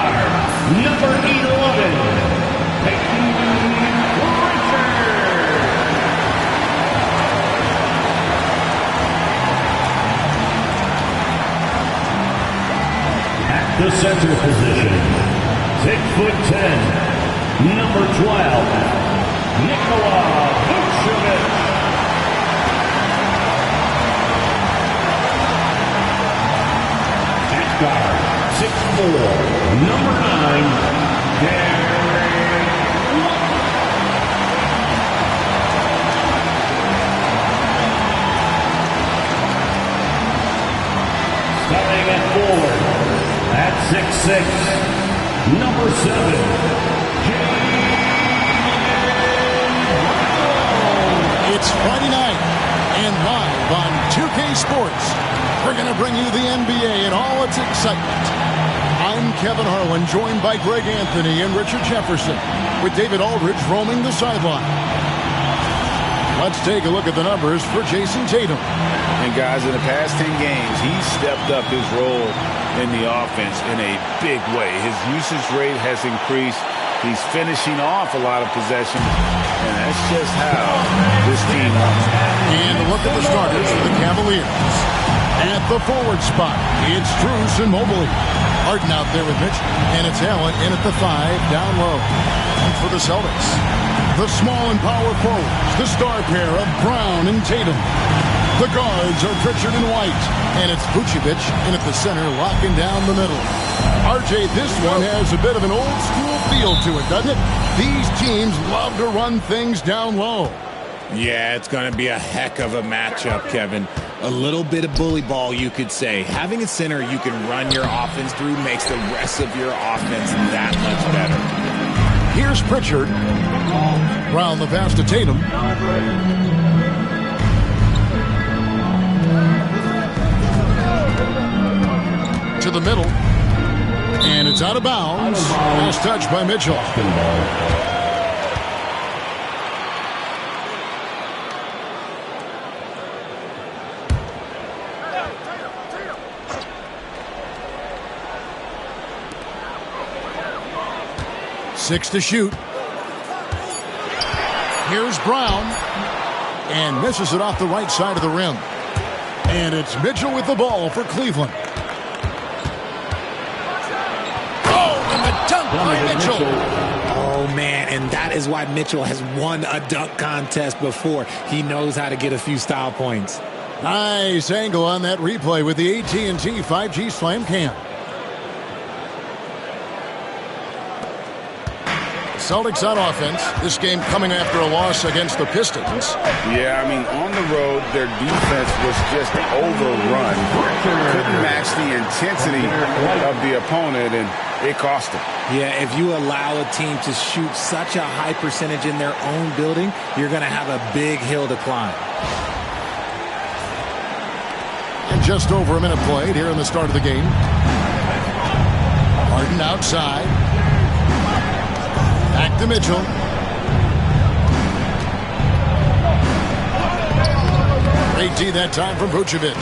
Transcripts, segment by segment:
guard, number 11, Peyton Richards. At the center position, 6'10", number 12, Nikola Vucevic. At guard, 6'4", number 9, Derek White. Starting at forward, at 6'6", number 7, It's Friday night, and live on 2K Sports, we're going to bring you the NBA and all its excitement. I'm Kevin Harlan, joined by Greg Anthony and Richard Jefferson, with David Aldridge roaming the sideline. Let's take a look at the numbers for Jason Tatum. And guys, in the past 10 games, he's stepped up his role in the offense in a big way. His usage rate has increased. He's finishing off a lot of possessions, and that's just how this team runs. And a look at the starters for the Cavaliers. At the forward spot, it's Strus and Mobley. Harden out there with Mitchell, and it's Allen in at the 5, down low. And for the Celtics, the small and power forwards, the star pair of Brown and Tatum. The guards are Pritchard and White, and it's Vucevic in at the center, locking down the middle. RJ, this one has a bit of an old-school feel to it, doesn't it? These teams love to run things down low. Yeah, it's going to be a heck of a matchup, Kevin. A little bit of bully ball, you could say. Having a center you can run your offense through makes the rest of your offense that much better. Here's Pritchard. Round the pass to Tatum. To the middle. And it's out of bounds. Last touch by Mitchell. Six to shoot. Here's Brown. And misses it off the right side of the rim. And it's Mitchell with the ball for Cleveland. Dunk by Mitchell. Oh, man, and that is why Mitchell has won a dunk contest before. He knows how to get a few style points. Nice angle on that replay with the AT&T 5G Slam Cam. Celtics on offense. This game coming after a loss against the Pistons. Yeah, I mean, on the road, their defense was just overrun. Couldn't match the intensity of the opponent, and it cost them. Yeah, if you allow a team to shoot such a high percentage in their own building, you're going to have a big hill to climb. And just over a minute played here in the start of the game. Harden outside. Back to Mitchell. Great D that time from Vucevic.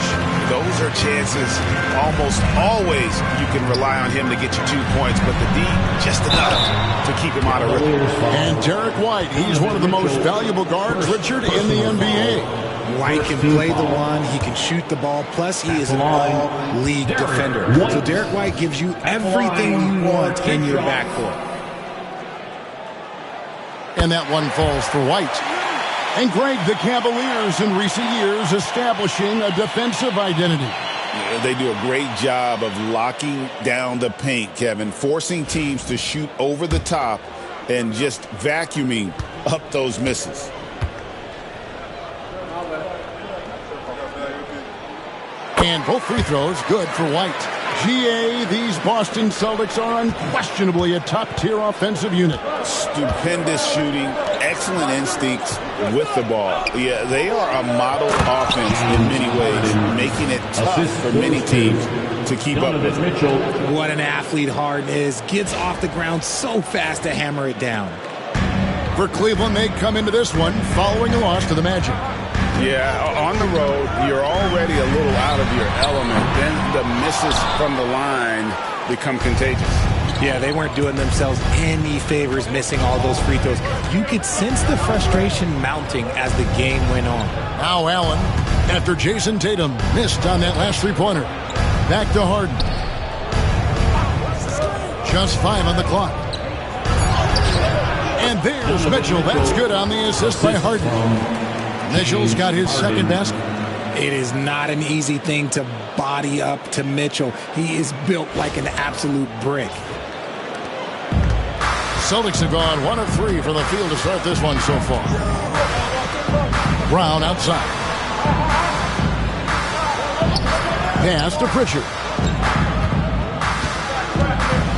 Those are chances almost always you can rely on him to get you 2 points, but the D just enough to keep him out of rhythm. And Derek White, he's one of the most valuable guards, Richard, in the NBA. White can play the one, he can shoot the ball, plus he is an all-league defender. So Derek White gives you everything you want in your backcourt. And that one falls for White. And Greg, the Cavaliers in recent years establishing a defensive identity. Yeah, they do a great job of locking down the paint, Kevin, forcing teams to shoot over the top and just vacuuming up those misses. And both free throws good for White. GA, these Boston Celtics are unquestionably a top-tier offensive unit. Stupendous shooting, excellent instincts with the ball. Yeah, they are a model offense in many ways, making it tough for many teams to keep up with. What an athlete Harden is. Gets off the ground so fast to hammer it down. For Cleveland, they come into this one following a loss to the Magic. Yeah, on the road, you're already a little out of your element. Then the misses from the line become contagious. Yeah, they weren't doing themselves any favors missing all those free throws. You could sense the frustration mounting as the game went on. Now Allen, after Jason Tatum missed on that last three-pointer. Back to Harden. Just 5 on the clock. And there's Mitchell. That's good on the assist by Harden. Mitchell's got his second basket. It is not an easy thing to body up to Mitchell. He is built like an absolute brick. Celtics have gone 1 of 3 from the field to start this one so far. Brown outside. Pass to Pritchard.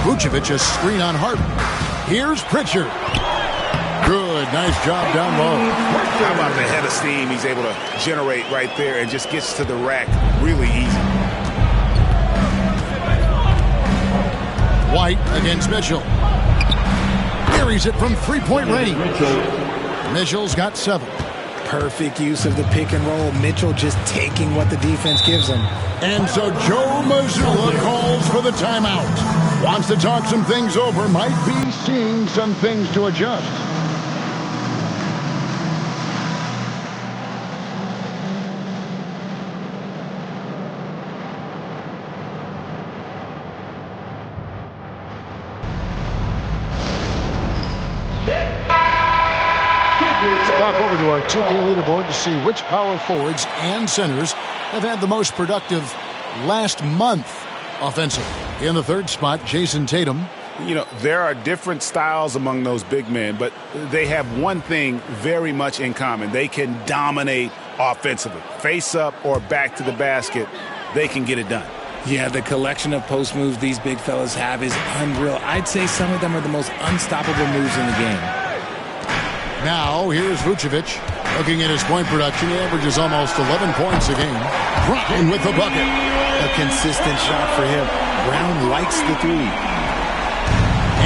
Vucevic a screen on Harden. Here's Pritchard. Good, nice job down low. How about the head of steam he's able to generate right there and just gets to the rack really easy. White against Mitchell. Buries it from three-point range. Mitchell's got 7. Perfect use of the pick and roll. Mitchell just taking what the defense gives him. And so Joe Mazzulla calls for the timeout. Wants to talk some things over. Might be seeing some things to adjust. Back over to our 2K leaderboard to see which power forwards and centers have had the most productive last month offensively. In the third spot, Jason Tatum. You know, there are different styles among those big men, but they have one thing very much in common. They can dominate offensively. Face up or back to the basket, they can get it done. Yeah, the collection of post moves these big fellas have is unreal. I'd say some of them are the most unstoppable moves in the game. Now, here's Vucevic. Looking at his point production, he averages almost 11 points a game. Brown with the bucket. A consistent shot for him. Brown likes the three.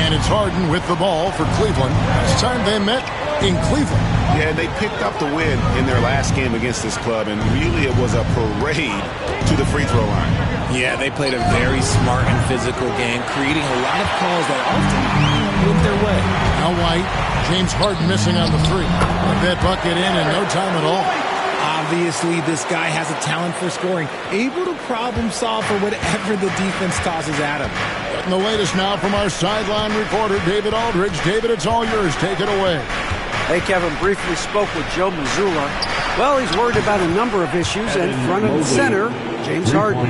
And it's Harden with the ball for Cleveland. Last time they met in Cleveland. Yeah, they picked up the win in their last game against this club, and really it was a parade to the free throw line. Yeah, they played a very smart and physical game, creating a lot of calls that often went their way. Now White, James Harden missing on the three. Put that bucket in no time at all. Obviously, this guy has a talent for scoring, able to problem solve for whatever the defense tosses at him. Getting the latest now from our sideline reporter, David Aldridge. David, it's all yours. Take it away. Hey, Kevin, briefly spoke with Joe Mazzulla. Well, he's worried about a number of issues, and front of the center, James Harden.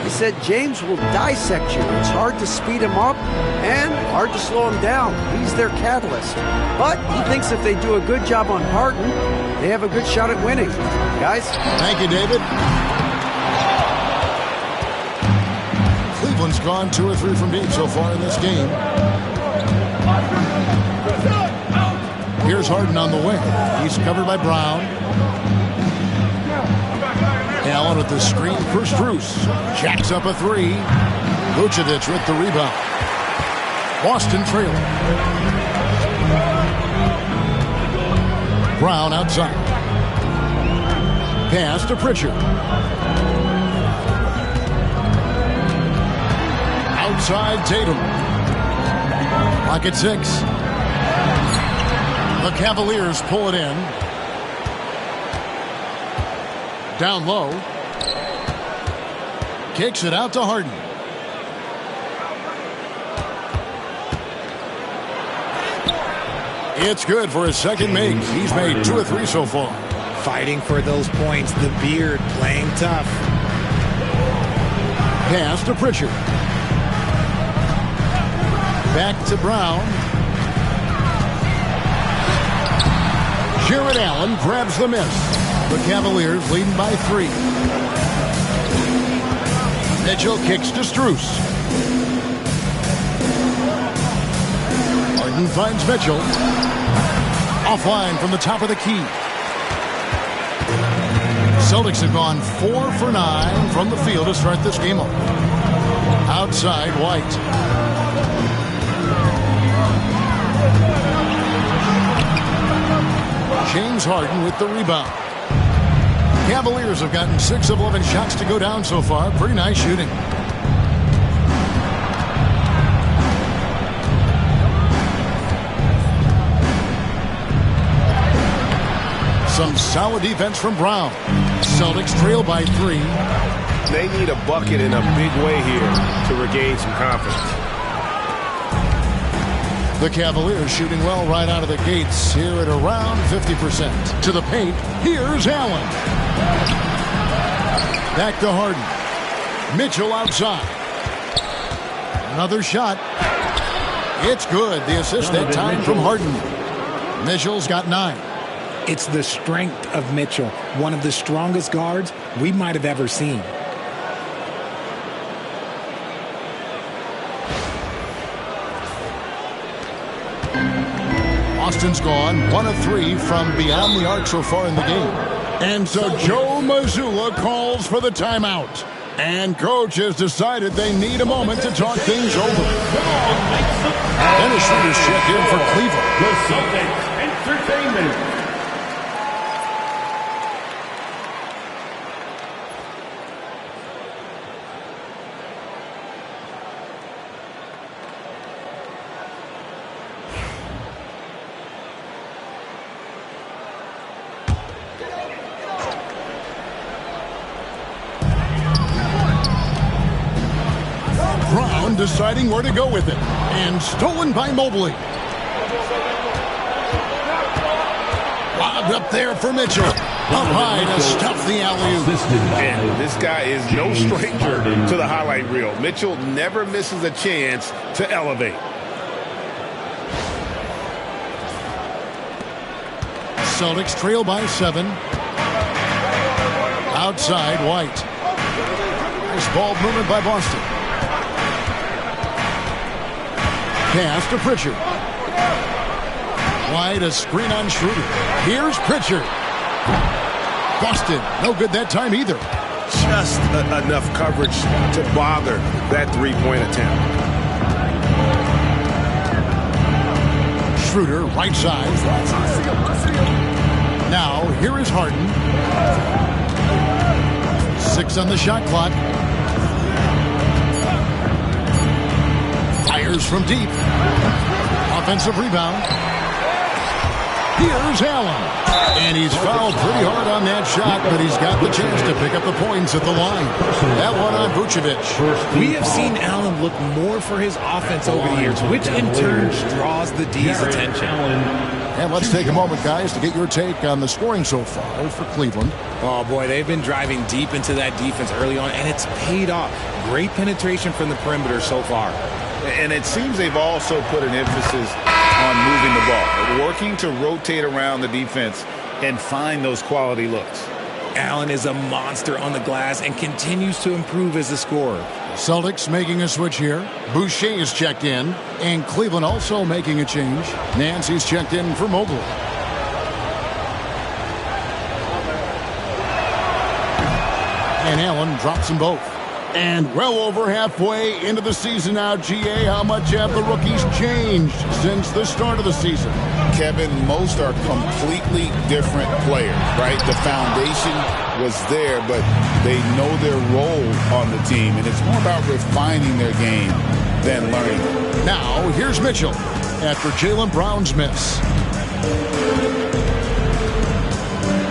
He said James will dissect you. It's hard to speed him up and hard to slow him down. He's their catalyst. But he thinks if they do a good job on Harden, they have a good shot at winning. Guys? Thank you, David. Cleveland's gone 2 or 3 from deep so far in this game. Here's Harden on the wing. He's covered by Brown. Allen with the screen for Strus. Jacks up a 3. Vucevic with the rebound. Boston trailing. Brown outside. Pass to Pritchard. Outside Tatum. Lock at 6. The Cavaliers pull it in. Down low. Kicks it out to Harden. It's good for his second make. He's made 2 or 3 so far. Fighting for those points. The beard playing tough. Pass to Pritchard. Back to Brown. Jared Allen grabs the miss. The Cavaliers leading by 3. Mitchell kicks to Strus. Harden finds Mitchell. Offline from the top of the key. Celtics have gone 4 for 9 from the field to start this game off. Outside White. James Harden with the rebound. Cavaliers have gotten 6 of 11 shots to go down so far. Pretty nice shooting. Solid defense from Brown. Celtics trail by 3. They need a bucket in a big way here to regain some confidence. The Cavaliers shooting well right out of the gates here at around 50%. To the paint, here's Allen. Back to Harden. Mitchell outside. Another shot. It's good. The assist that time from Harden. Mitchell's got 9. It's the strength of Mitchell, one of the strongest guards we might have ever seen. Austin's gone 1 of 3 from beyond the arc so far in the game. And so Joe Mazzulla calls for the timeout. And coach has decided they need a moment to talk things over. Dennis Schroeder's checked in for Cleveland. The Celtics Entertainment. Brown deciding where to go with it. And stolen by Mobley. Lobbed up there for Mitchell. Up high to stuff the alley-oop. And this guy is no stranger to the highlight reel. Mitchell never misses a chance to elevate. Celtics trail by 7. Outside, White. Nice ball movement by Boston. Pass to Pritchard. White, a screen on Schroeder. Here's Pritchard. Busted. No good that time either. Just enough coverage to bother that three-point attempt. Schroeder, right side. Now, here is Harden. 6 on the shot clock. Fires from deep. Offensive rebound. Here's Allen. And he's fouled pretty hard on that shot, but he's got the chance to pick up the points at the line. That one on Vucevic. We have seen Allen look more for his offense over the years, which in turn draws the D's attention. And let's take a moment, guys, to get your take on the scoring so far for Cleveland. Oh, boy, they've been driving deep into that defense early on, and it's paid off. Great penetration from the perimeter so far. And it seems they've also put an emphasis on moving the ball, working to rotate around the defense and find those quality looks. Allen is a monster on the glass and continues to improve as a scorer. Celtics making a switch here. Boucher is checked in. And Cleveland also making a change. Nancy's checked in for Mobley. And Allen drops them both. And well over halfway into the season now, GA, how much have the rookies changed since the start of the season? Kevin, most are completely different players, right? The foundation was there, but they know their role on the team, and it's more about refining their game than learning. Now, here's Mitchell after Jaylen Brown's miss.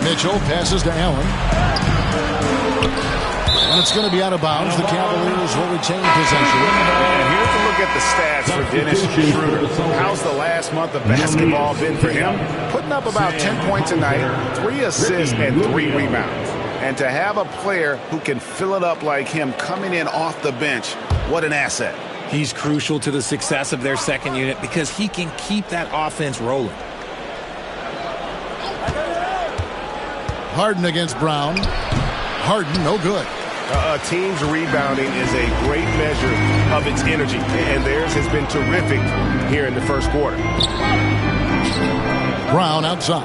Mitchell passes to Allen. And it's going to be out of bounds. The Cavaliers will retain possession. And here's a look at the stats for Dennis Schroeder. How's the last month of basketball been for him? Putting up about 10 points a night, 3 assists, and 3 rebounds. And to have a player who can fill it up like him coming in off the bench, what an asset. He's crucial to the success of their second unit because he can keep that offense rolling. Harden against Brown. Harden, no good. A team's rebounding is a great measure of its energy, and theirs has been terrific here in the first quarter. Brown outside.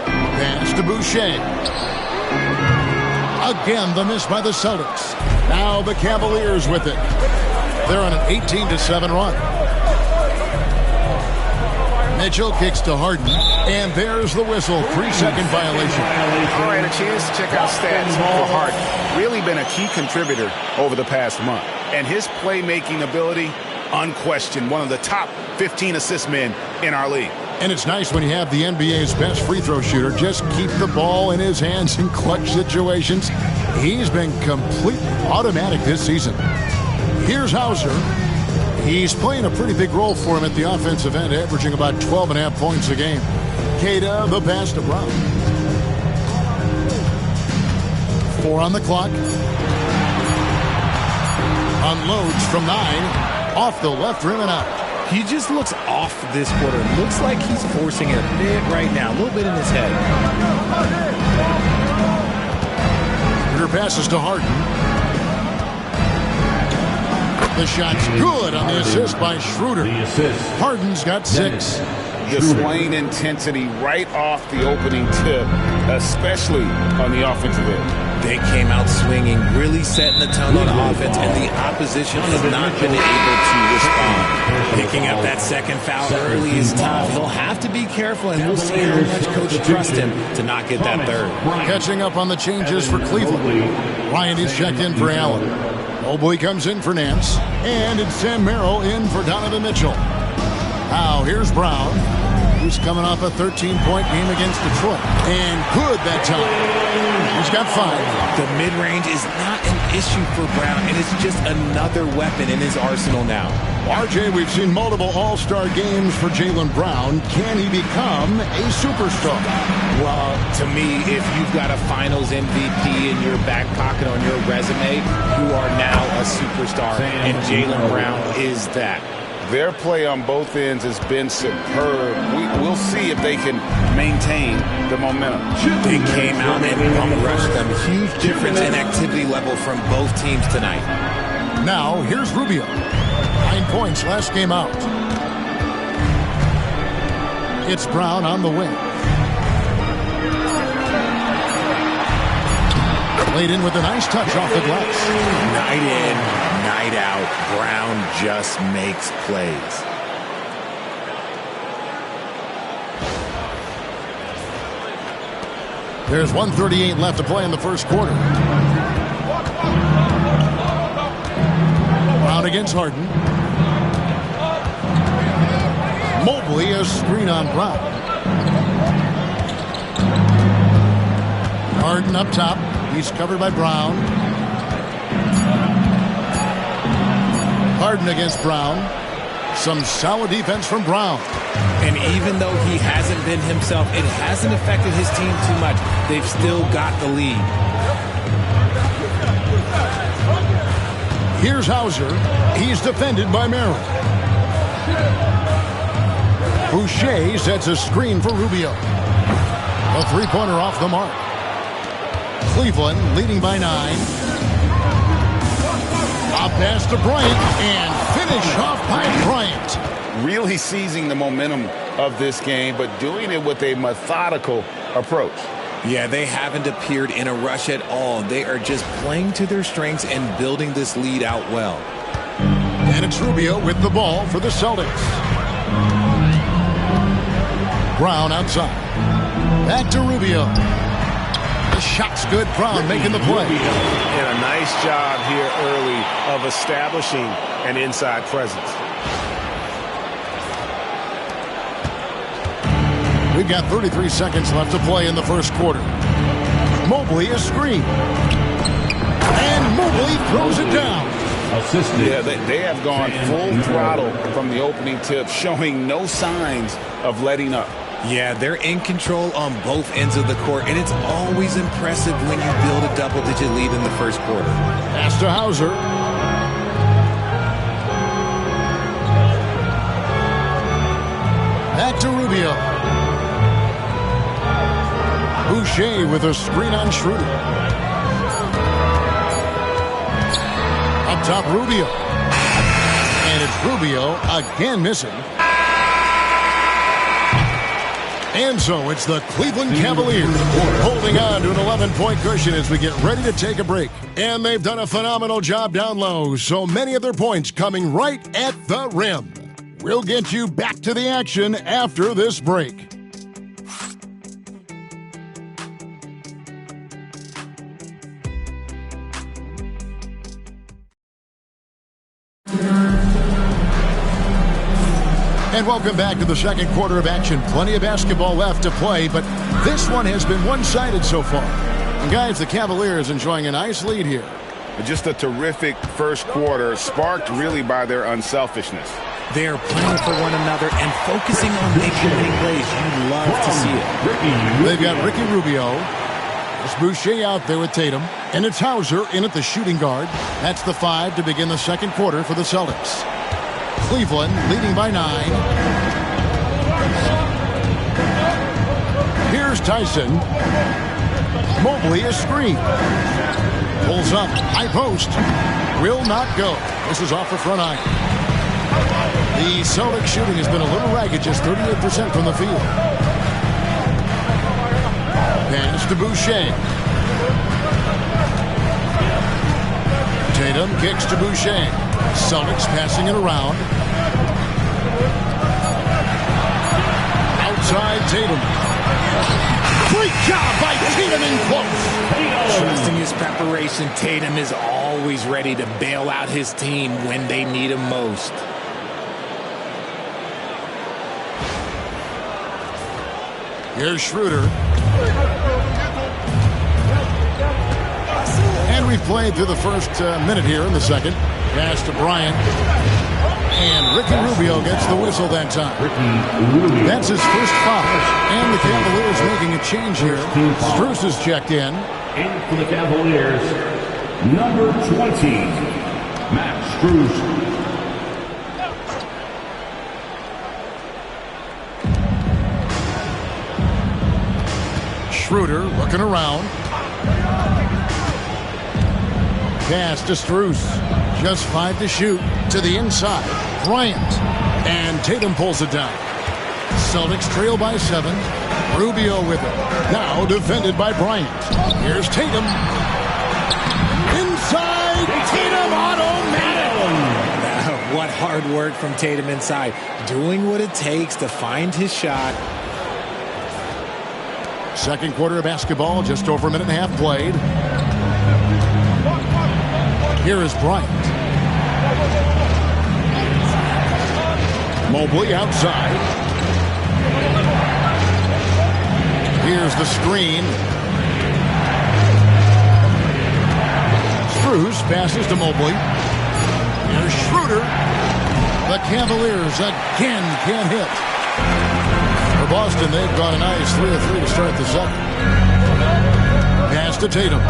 Pass to Boucher. Again, the miss by the Celtics. Now the Cavaliers with it. They're on an 18-7 run. Mitchell kicks to Harden, and there's the whistle. 3-second violation. All right, a chance to check out stats for Harden. Really been a key contributor over the past month. And his playmaking ability, unquestioned, one of the top 15 assist men in our league. And it's nice when you have the NBA's best free throw shooter just keep the ball in his hands in clutch situations. He's been completely automatic this season. Here's Hauser. He's playing a pretty big role for him at the offensive end, averaging about 12.5 points a game. Queta, the pass to Brown. 4 on the clock. Unloads from 9. Off the left rim and out. He just looks off this quarter. Looks like he's forcing it a bit right now. A little bit in his head. Her passes to Harden. The shot's good on the assist by Schroeder. Harden's got 6. Displaying intensity right off the opening tip, especially on the offensive end. They came out swinging, really setting the tone on offense, and the opposition has not been able to respond. Picking up that second foul early is tough. He'll have to be careful, and we'll see how much coach trusts him to not get that third. Catching up on the changes for Cleveland. Ryan is checked in for Allen. Mobley comes in for Nance, and it's Sam Merrill in for Donovan Mitchell. Now here's Brown, who's coming off a 13-point game against Detroit. And good that time. He's got 5. The mid-range is not an issue for Brown, and it's just another weapon in his arsenal now. RJ, we've seen multiple all-star games for Jaylen Brown. Can he become a superstar? Well, to me, if you've got a finals MVP in your back pocket on your resume, you are now a superstar, and Jaylen Brown is that. Their play on both ends has been superb. We'll see if they can maintain the momentum. They came out and bum-rushed them. Huge difference in activity level from both teams tonight. Now, here's Rubio. 9 points last game out. It's Brown on the wing. Laid in with a nice touch off the glass. Night in, night out, Brown just makes plays. There's 1:38 left to play in the first quarter. Brown against Harden. Mobley, a screen on Brown. Harden up top. He's covered by Brown. Harden against Brown. Some solid defense from Brown. And even though he hasn't been himself, it hasn't affected his team too much. They've still got the lead. Here's Hauser. He's defended by Merrill. Boucher sets a screen for Rubio. A three-pointer off the mark. Cleveland leading by 9. A pass to Bryant and finish off by Bryant. Really seizing the momentum of this game, but doing it with a methodical approach. Yeah, they haven't appeared in a rush at all. They are just playing to their strengths and building this lead out well. And it's Rubio with the ball for the Celtics. Brown outside. Back to Rubio. The shot's good. Brown making the play. And a nice job here early of establishing an inside presence. We've got 33 seconds left to play in the first quarter. Mobley a screen. And Mobley throws it down. Yeah, they have gone full throttle from the opening tip, showing no signs of letting up. Yeah, they're in control on both ends of the court, and it's always impressive when you build a double-digit lead in the first quarter. Pass to Hauser. Back to Rubio. Boucher with a screen on Schroeder. Up top, Rubio. And it's Rubio again missing. And so it's the Cleveland Cavaliers holding on to an 11-point cushion as we get ready to take a break. And they've done a phenomenal job down low, so many of their points coming right at the rim. We'll get you back to the action after this break. And welcome back to the second quarter of action. Plenty of basketball left to play, but this one has been one-sided so far. And guys, the Cavaliers enjoying a nice lead here. Just a terrific first quarter, sparked really by their unselfishness. They're playing for one another and focusing on making winning plays. You love to see it. They've got Ricky Rubio. It's Boucher out there with Tatum. And it's Hauser in at the shooting guard. That's the 5 to begin the second quarter for the Celtics. Cleveland leading by 9. Here's Tyson. Mobley a screen. Pulls up. High post. Will not go. This is off the front iron. The Celtics shooting has been a little ragged, just 38% from the field. Pass to Boucher. Tatum kicks to Boucher. Celtics passing it around. Outside Tatum. Great job by Tatum in close. Trusting his preparation, Tatum is always ready to bail out his team when they need him most. Here's Schroeder. And we've played through the first minute here in the second. Pass to Bryant. And Ricky Rubio gets the whistle that time. That's his first foul. And the Cavaliers making a change here. Strus is checked in. And for the Cavaliers, number 20, Max Strus. Schroeder looking around. Pass to Strus. Just 5 to shoot. To the inside. Bryant. And Tatum pulls it down. Celtics trail by 7. Rubio with it. Now defended by Bryant. Here's Tatum. Inside. Tatum automatic. What hard work from Tatum inside. Doing what it takes to find his shot. Second quarter of basketball, just over a minute and a half played. Here is Bryant. Mobley outside. Here's the screen. Strus passes to Mobley. Here's Schroeder. The Cavaliers again can't hit. For Boston, they've gone a nice 3 of 3 to start the second. Pass to Tatum.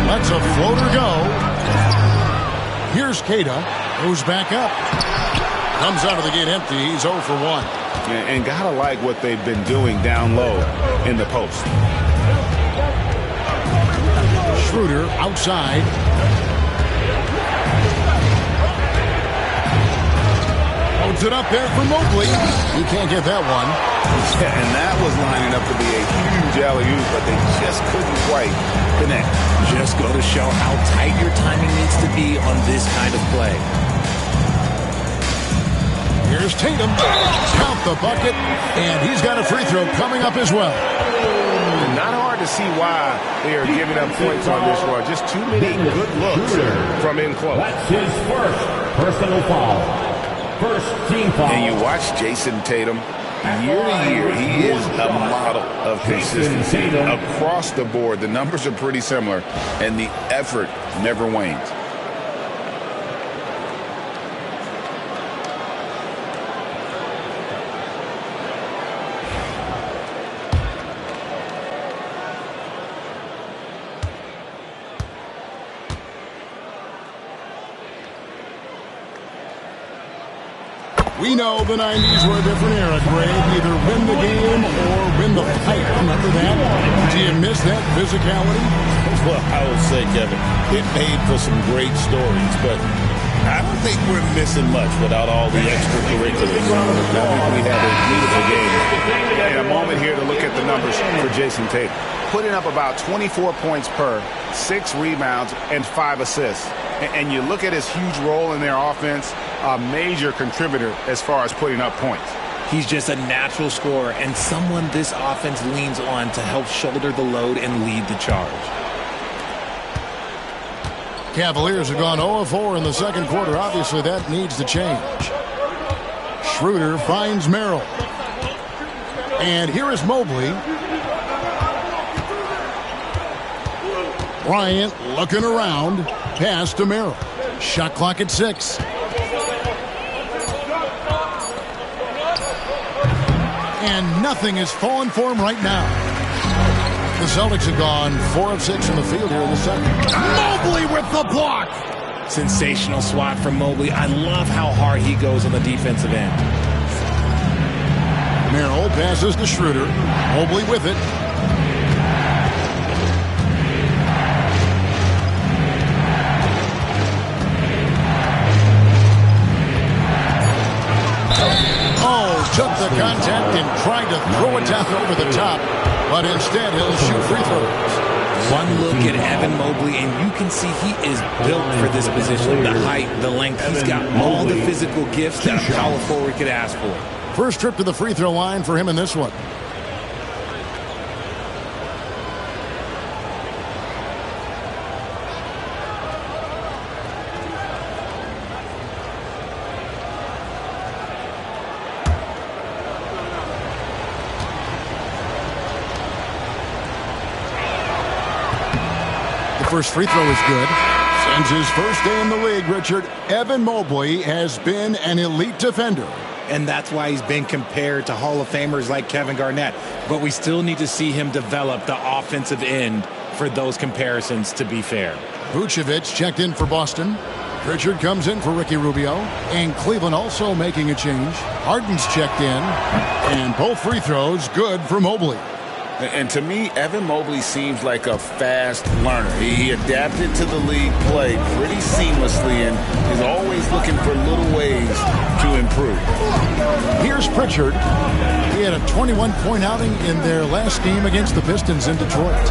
Lets a floater go. Here's Queta. Goes back up. Comes out of the gate empty. He's 0 for 1. And gotta like what they've been doing down low in the post. Schroeder outside. Holds it up there for Mobley. You can't get that one. Yeah, and that was lining up to be a huge alley-oop, but they just couldn't quite connect. Just go to show how tight your timing needs to be on this kind of play. Here's Tatum. Count the bucket, and he's got a free throw coming up as well. Not hard to see why they are giving up points on this run. Just too many good looks from in close. That's his first personal foul. First team foul. And you watch Jason Tatum. Year to year, he is a model of consistency across the board. The numbers are pretty similar, and the effort never wanes. We know the 90s were a different era, Greg. Either win the game or win the fight. Remember that? Do you miss that physicality? Well, I would say, Kevin, it made for some great stories, but I don't think we're missing much without all the extracurriculars. I think we had a beautiful game. And a moment here to look at the numbers for Jason Tatum. Putting up about 24 points per, 6 rebounds, and 5 assists. And you look at his huge role in their offense, a major contributor as far as putting up points. He's just a natural scorer and someone this offense leans on to help shoulder the load and lead the charge. Cavaliers have gone 0-4 in the second quarter. Obviously, that needs to change. Schroeder finds Merrill. And here is Mobley. Bryant looking around. Pass to Merrill. Shot clock at 6. And nothing is falling for him right now. The Celtics have gone 4 of 6 in the field here in the second. Mobley with the block. Sensational swat from Mobley. I love how hard he goes on the defensive end. Merrill passes to Schroeder. Mobley with it. Took the contact and tried to throw it down over the top, but instead he'll shoot free throws. One look at Evan Mobley, and you can see he is built for this position. The height, the length, he's got all the physical gifts that a power forward could ask for. First trip to the free throw line for him in this one. First free throw is good. Since his first day in the league, Richard, Evan Mobley has been an elite defender. And that's why he's been compared to Hall of Famers like Kevin Garnett. But we still need to see him develop the offensive end for those comparisons to be fair. Vucevic checked in for Boston. Richard comes in for Ricky Rubio. And Cleveland also making a change. Harden's checked in. And both free throws good for Mobley. And to me, Evan Mobley seems like a fast learner. He adapted to the league play pretty seamlessly and is always looking for little ways to improve. Here's Pritchard. He had a 21-point outing in their last game against the Pistons in Detroit.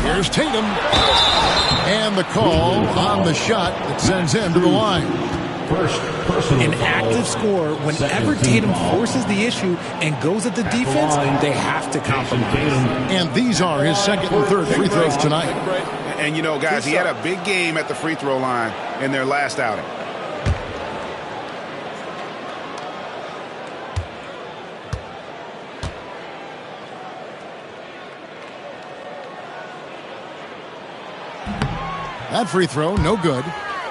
Here's Tatum. And the call on the shot that sends him to the line. An active scorer, whenever Tatum forces the issue and goes at the defense, they have to compromise. And these are his second and third free throws tonight. And, you know, guys, he had a big game at the free throw line in their last outing. That free throw, no good.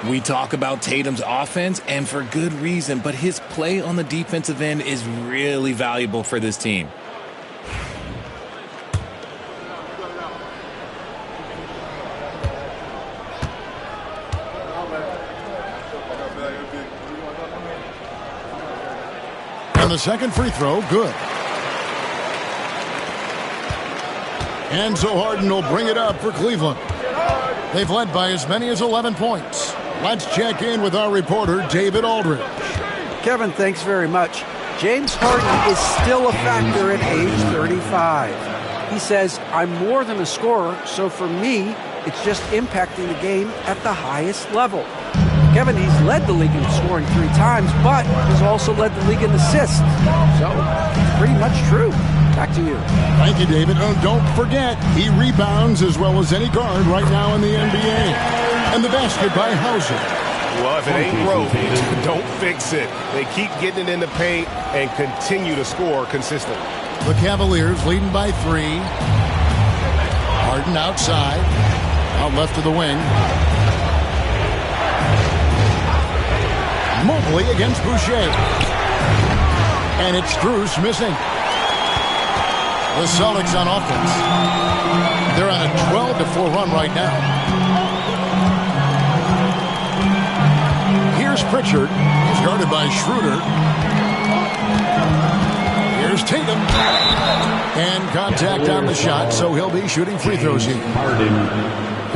We talk about Tatum's offense, and for good reason, but his play on the defensive end is really valuable for this team. And the second free throw, good. And so Harden will bring it up for Cleveland. They've led by as many as 11 points. Let's check in with our reporter, David Aldridge. Kevin, thanks very much. James Harden is still a factor at age 35. He says, I'm more than a scorer, so for me, it's just impacting the game at the highest level. Kevin, he's led the league in scoring 3 times, but has also led the league in assists. So, pretty much true. Back to you. Thank you, David. Oh, don't forget, he rebounds as well as any guard right now in the NBA. And the basket by Hauser. Well, if it ain't broke, don't fix it. They keep getting it in the paint and continue to score consistently. The Cavaliers leading by 3. Harden outside. Out left to the wing. Mobley against Boucher. And it's Strus missing. The Celtics on offense. They're on a 12-4 run right now. Here's Pritchard. He's guarded by Schroeder. Here's Tatum. And contact on the shot, so he'll be shooting free throws here.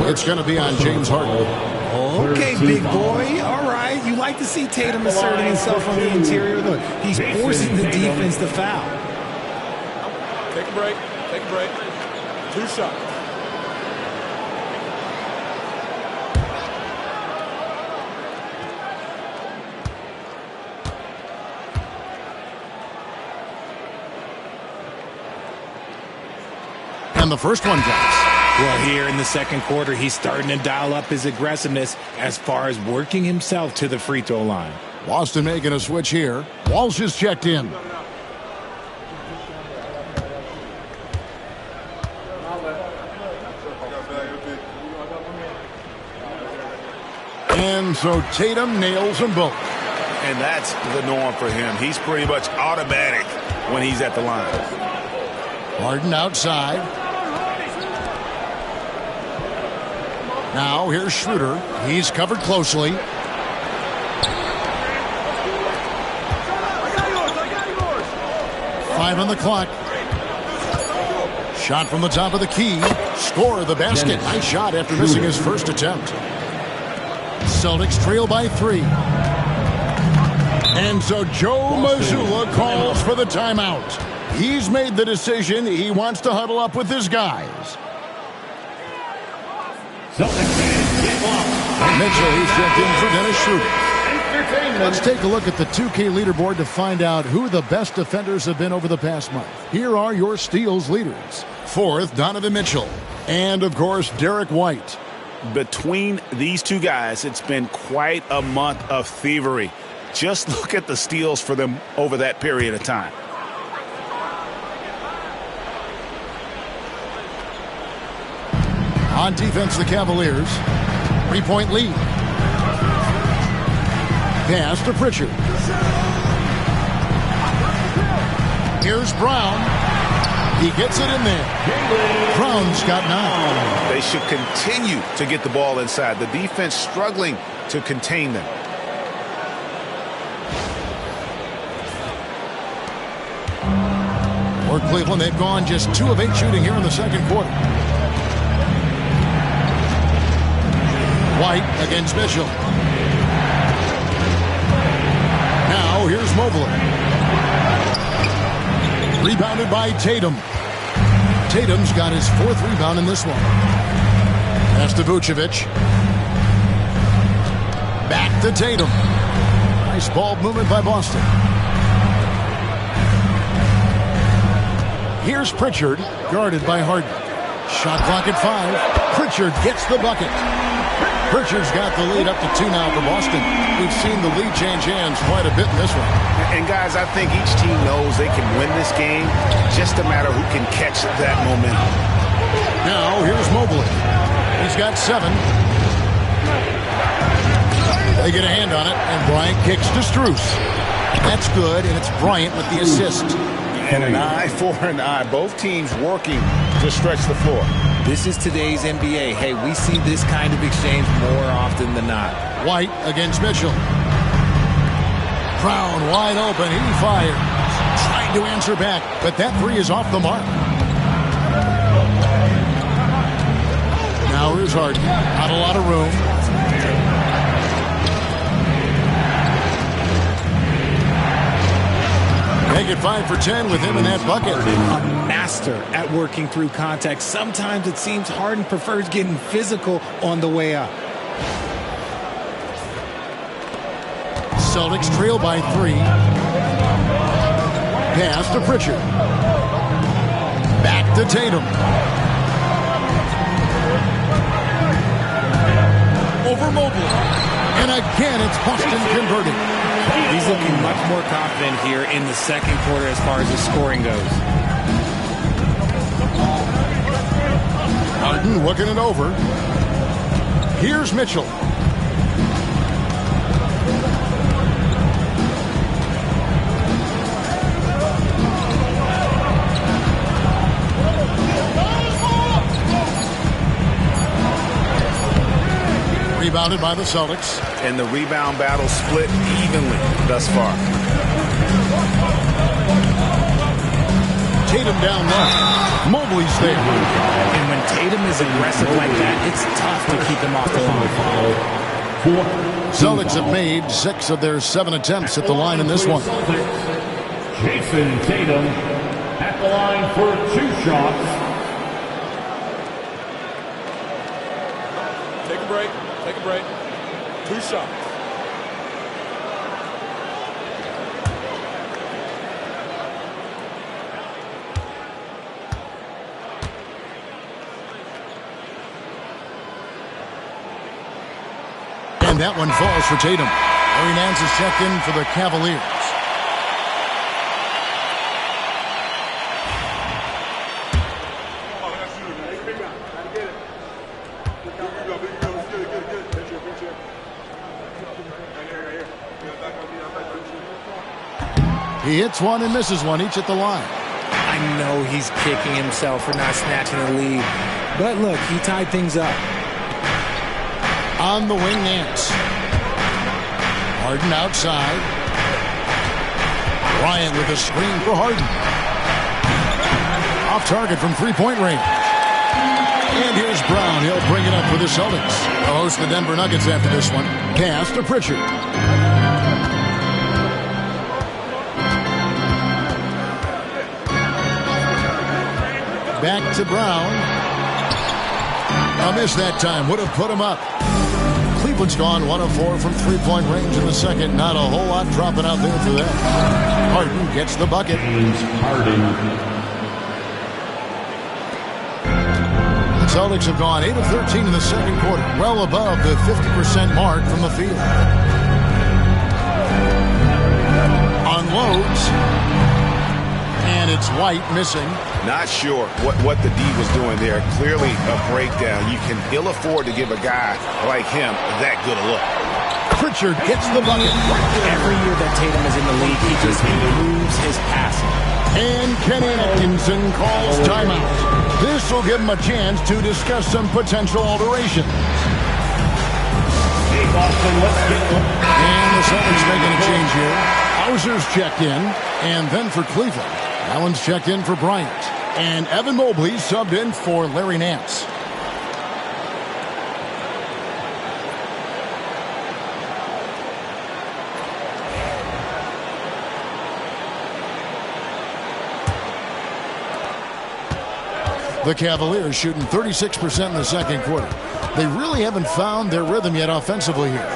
It's going to be on James Harden. Okay, big boy. All right. You like to see Tatum asserting himself on the interior. Look, he's forcing the defense to foul. Take a break. Take a break. 2 shots. And the first one counts. Well, here in the second quarter, he's starting to dial up his aggressiveness as far as working himself to the free throw line. Boston making a switch here. Walsh is checked in. And so Tatum nails them both. And that's the norm for him. He's pretty much automatic when he's at the line. Harden outside. Now here's Schroeder. He's covered closely. Five on the clock. Shot from the top of the key. Score the basket. Nice shot after missing his first attempt. Celtics trail by 3. And so Joe Mazzulla calls for the timeout. He's made the decision. He wants to huddle up with his guys. Mitchell, he's checked in for Dennis Schroeder. Let's take a look at the 2K leaderboard to find out who the best defenders have been over the past month. Here are your steals leaders. 4th, Donovan Mitchell. And, of course, Derek White. Between these two guys, it's been quite a month of thievery. Just look at the steals for them over that period of time. On defense, the Cavaliers. 3-point lead. Pass to Pritchard. Here's Brown. He gets it in there. Brown's got 9. They should continue to get the ball inside. The defense struggling to contain them. For Cleveland, they've gone just 2 of 8 shooting here in the second quarter. White against Mitchell. Now here's Mobley. Rebounded by Tatum. Tatum's got his 4th rebound in this one. Pass to Vucevic. Back to Tatum. Nice ball movement by Boston. Here's Pritchard, guarded by Harden. Shot clock at 5. Pritchard gets the bucket. Pritchard's got the lead up to 2 now for Boston. We've seen the lead change hands quite a bit in this one. And guys, I think each team knows they can win this game. Just a matter who can catch that momentum. Now here's Mobley. He's got 7. They get a hand on it, and Bryant kicks to Strus. That's good, and it's Bryant with the assist. And an eye for an eye. Both teams working to stretch the floor. This is today's NBA. Hey, we see this kind of exchange more often than not. White against Mitchell. Brown wide open. He fires. Trying to answer back, but that 3 is off the mark. Now here's Harden. Not a lot of room. Make it 5 for 10 with him in that bucket. A master at working through contact. Sometimes it seems Harden prefers getting physical on the way up. Celtics trail by 3. Pass to Pritchard. Back to Tatum. Over Mobley. And again, it's Boston converting. He's looking much more confident here in the second quarter as far as his scoring goes. Harden looking it over. Here's Mitchell. Rebounded by the Celtics. And the rebound battle split evenly thus far. Tatum down low. Mobley's there. And when Tatum is aggressive like that, it's tough to keep him off the line. Celtics have made 6 of their 7 attempts at the line in this one. Jason Tatum at the line for 2 shots. Take a break. Take a break. 2 shots. And that one falls for Tatum. Larry Nance is checked in for the Cavaliers. He hits one and misses one, each at the line. I know he's kicking himself for not snatching the lead. But look, he tied things up. On the wing, Nance. Harden outside. Bryant with a screen for Harden. Off target from three-point range. And here's Brown. He'll bring it up for the Celtics. They'll host the Denver Nuggets after this one. Pass to Pritchard. Back to Brown. A miss that time. Would have put him up. Cleveland's gone 1 of 4 from three-point range in the second. Not a whole lot dropping out there for them. Harden gets the bucket. The Celtics have gone 8 of 13 in the second quarter. Well above the 50% mark from the field. Unloads. And it's White missing. Not sure what the D was doing there. Clearly a breakdown. You can ill afford to give a guy like him that good a look. Pritchard gets the bucket. Every year that Tatum is in the league, he just improves his passing. And Kenny Atkinson calls timeout. This will give him a chance to discuss some potential alterations. And the Celtics making a change here. Hauser's checked in, and then for Cleveland, Allen's checked in for Bryant. And Evan Mobley subbed in for Larry Nance. The Cavaliers shooting 36% in the second quarter. They really haven't found their rhythm yet offensively here.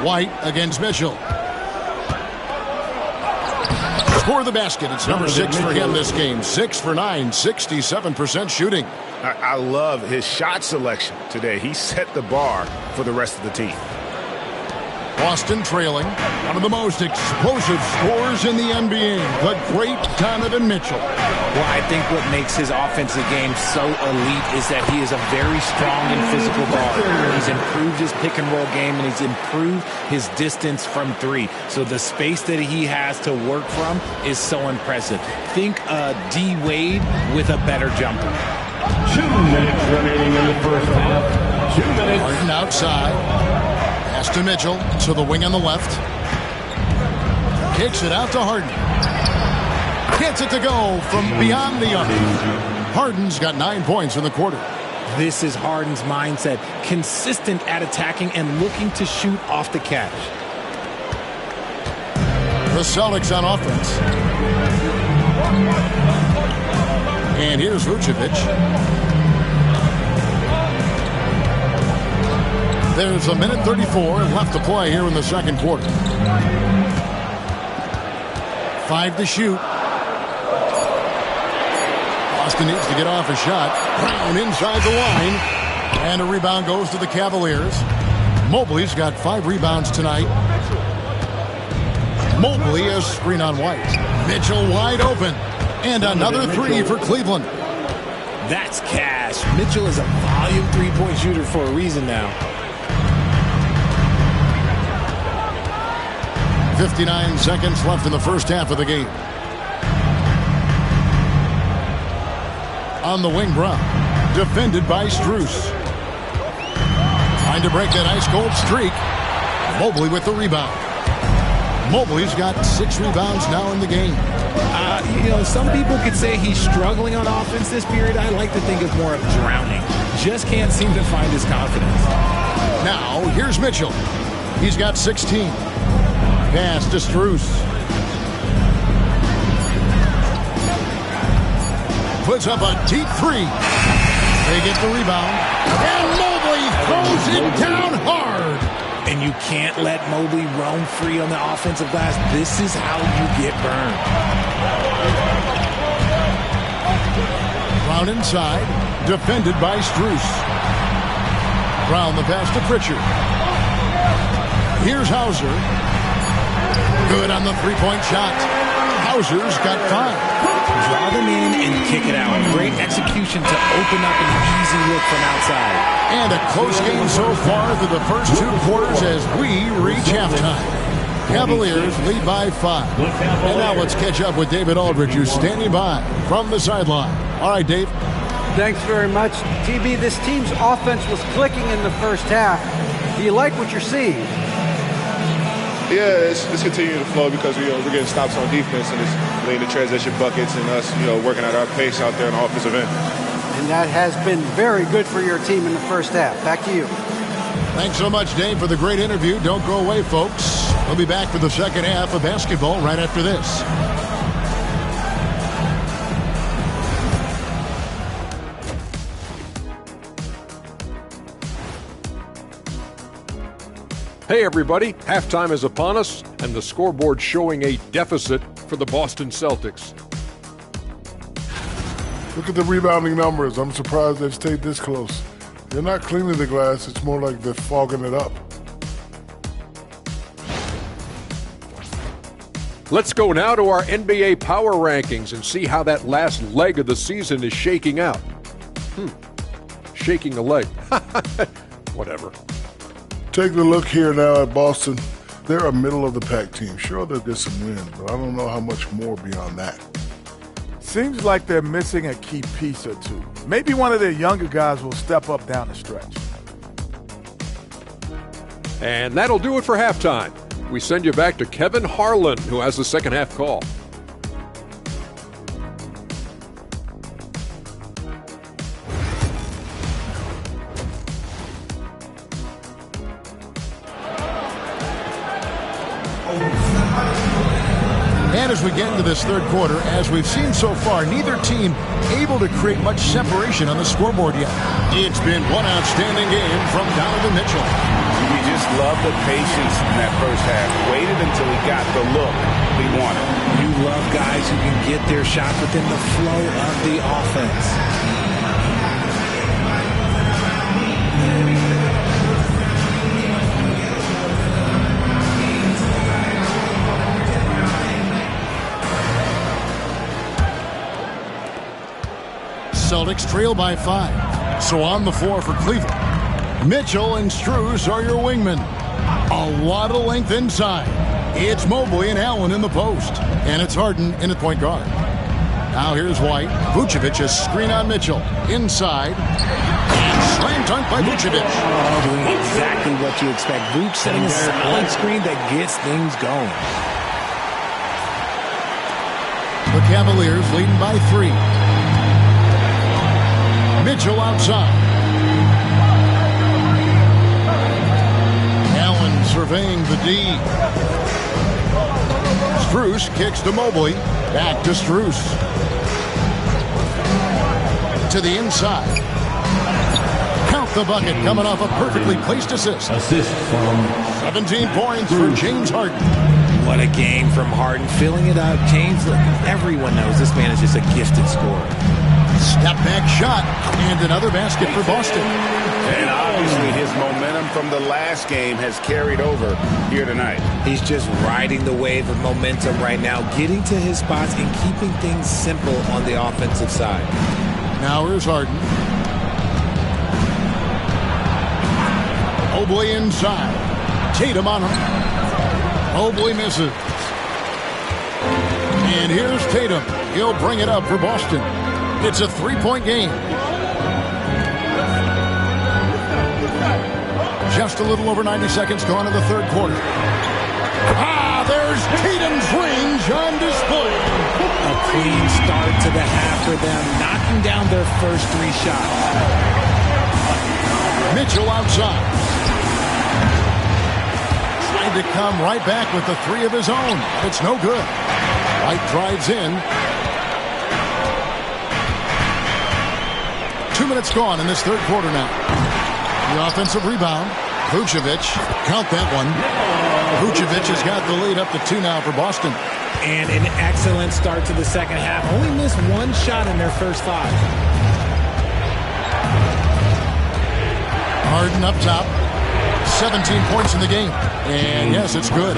White against Mitchell. Score the basket. It's number 6 for him this game. 6 for 9, 67% shooting. I love his shot selection today. He set the bar for the rest of the team. Boston trailing. One of the most explosive scorers in the NBA, the great Donovan Mitchell. Well, I think what makes his offensive game so elite is that he is a very strong and physical guard. He's improved his pick and roll game, and he's improved his distance from three. So the space that he has to work from is so impressive. Think D. Wade with a better jumper. 2 minutes remaining in the first half. 2 minutes. Harden outside. Pass to Mitchell, to the wing on the left. Kicks it out to Harden. Gets it to go from beyond the arc. Harden's got 9 points in the quarter. This is Harden's mindset. Consistent at attacking and looking to shoot off the catch. The Celtics on offense. And here's Vucevic. There's a minute 34 left to play here in the second quarter. 5 to shoot. Boston needs to get off a shot. Brown inside the line. And a rebound goes to the Cavaliers. Mobley's got 5 rebounds tonight. Mobley is screen on White. Mitchell wide open. And another 3 for Cleveland. That's cash. Mitchell is a volume three-point shooter for a reason now. 59 seconds left in the first half of the game. On the wing, Brown. Defended by Strus. Trying to break that ice-cold streak. Mobley with the rebound. Mobley's got 6 rebounds now in the game. Some people could say he's struggling on offense this period. I like to think it's more of drowning. Just can't seem to find his confidence. Now, here's Mitchell. He's got 16. Pass to Strus. Puts up a deep 3. They get the rebound. And Mobley throws it down hard. And you can't let Mobley roam free on the offensive glass. This is how you get burned. Brown inside. Defended by Strus. Brown the pass to Pritchard. Here's Hauser. Good on the three-point shot. Hauser's got 5. Draw them in and kick it out. Great execution to open up an easy look from outside. And a close game so far through the first 2 quarters as we reach halftime. Cavaliers lead by 5. And now let's catch up with David Aldridge, who's standing by from the sideline. All right, Dave. Thanks very much. TB, this team's offense was clicking in the first half. Do you like what you're seeing? Yeah, it's continuing to flow because we're getting stops on defense and it's leading to transition buckets and us, working at our pace out there on the offensive end. And that has been very good for your team in the first half. Back to you. Thanks so much, Dave, for the great interview. Don't go away, folks. We'll be back for the second half of basketball right after this. Hey everybody, halftime is upon us and the scoreboard showing a deficit for the Boston Celtics. Look at the rebounding numbers. I'm surprised they've stayed this close. They're not cleaning the glass, it's more like they're fogging it up. Let's go now to our NBA power rankings and see how that last leg of the season is shaking out. Shaking a leg. Whatever. Take a look here now at Boston. They're a middle-of-the-pack team. Sure, they'll get some wins, but I don't know how much more beyond that. Seems like they're missing a key piece or two. Maybe one of their younger guys will step up down the stretch. And that'll do it for halftime. We send you back to Kevin Harlan, who has the second half call. And as we get into this third quarter, as we've seen so far, neither team able to create much separation on the scoreboard yet. It's been one outstanding game from Donovan Mitchell. We just love the patience in that first half. Waited until he got the look we wanted. You love guys who can get their shot within the flow of the offense. Celtics trail by 5. So on the floor for Cleveland, Mitchell and Strus are your wingmen. A lot of length inside. It's Mobley and Allen in the post. And it's Harden in at point guard. Now here's White. Vucevic a screen on Mitchell. Inside. And slam dunk by Vucevic. Doing exactly what you expect. Vuce setting a solid screen that gets things going. The Cavaliers leading by 3. Mitchell outside. Allen surveying the D. Strus kicks to Mobley. Back to Strus. To the inside. Count the bucket coming off a perfectly placed assist. Assist from 17 points for James Harden. What a game from Harden. Filling it up. James, look, everyone knows this man is just a gifted scorer. Step back shot and another basket for Boston. And obviously his momentum from the last game has carried over here tonight. He's just riding the wave of momentum right now, getting to his spots and keeping things simple on the offensive side. Now here's Harden. Mobley inside. Tatum on him. Mobley misses. And here's Tatum. He'll bring it up for Boston. It's a 3-point game. Just a little over 90 seconds gone in the third quarter. There's Tatum's range on display. A clean start to the half for them, knocking down their first 3 shots. Mitchell outside. Trying to come right back with the 3 of his own. It's no good. White drives in. 2 minutes gone in this third quarter now. The offensive rebound. Vucevic, count that one. Vucevic has got the lead up to 2 now for Boston. And an excellent start to the second half. Only missed 1 shot in their first 5. Harden up top. 17 points in the game. And yes, it's good.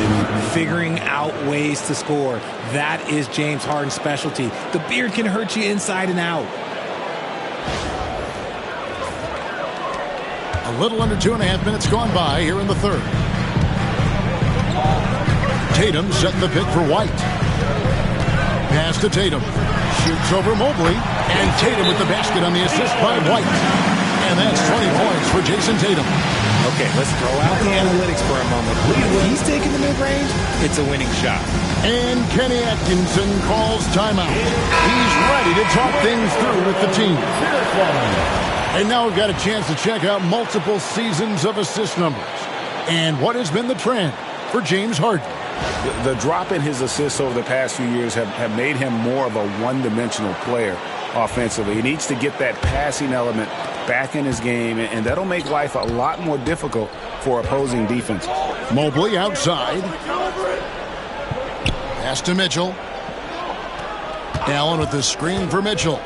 Figuring out ways to score. That is James Harden's specialty. The beard can hurt you inside and out. A little under 2.5 minutes gone by here in the third. Tatum setting the pick for White. Pass to Tatum. Shoots over Mobley. And Tatum with the basket on the assist by White. And that's 20 points for Jason Tatum. Okay, let's throw out the analytics for a moment. When he's taking the mid-range, it's a winning shot. And Kenny Atkinson calls timeout. He's ready to talk things through with the team. And now we've got a chance to check out multiple seasons of assist numbers. And what has been the trend for James Harden? The drop in his assists over the past few years have made him more of a one-dimensional player offensively. He needs to get that passing element back in his game, and that'll make life a lot more difficult for opposing defenses. Mobley outside. Pass to Mitchell. Allen with the screen for Mitchell.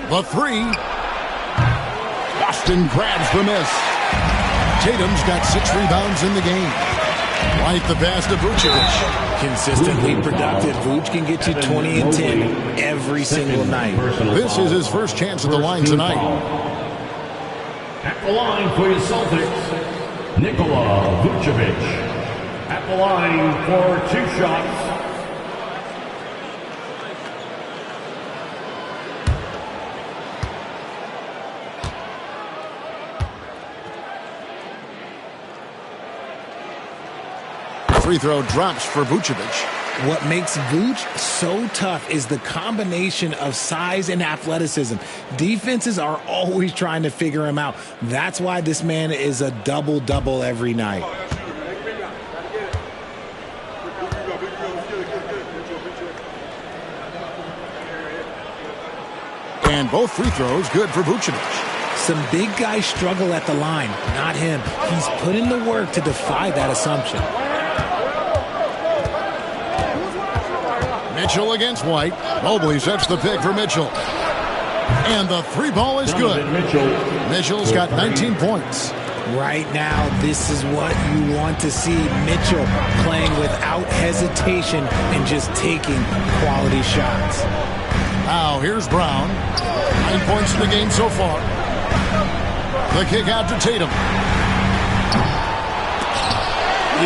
The three. Boston grabs the miss. Tatum's got 6 rebounds in the game. White the pass to Vucevic. Consistently productive. Vuce can get you 20 and 10 every single night. This is his first chance at the line tonight. At the line for your Celtics, Nikola Vucevic. At the line for 2 shots. Free throw drops for Vucevic. What makes Vuce so tough is the combination of size and athleticism. Defenses are always trying to figure him out. That's why this man is a double-double every night. And both free throws good for Vucevic. Some big guys struggle at the line, not him. He's put in the work to defy that assumption. Mitchell against White. Mobley sets the pick for Mitchell. And the 3 ball is good. Mitchell's got 19 points. Right now, this is what you want to see. Mitchell playing without hesitation and just taking quality shots. Now here's Brown. 9 points in the game so far. The kick out to Tatum.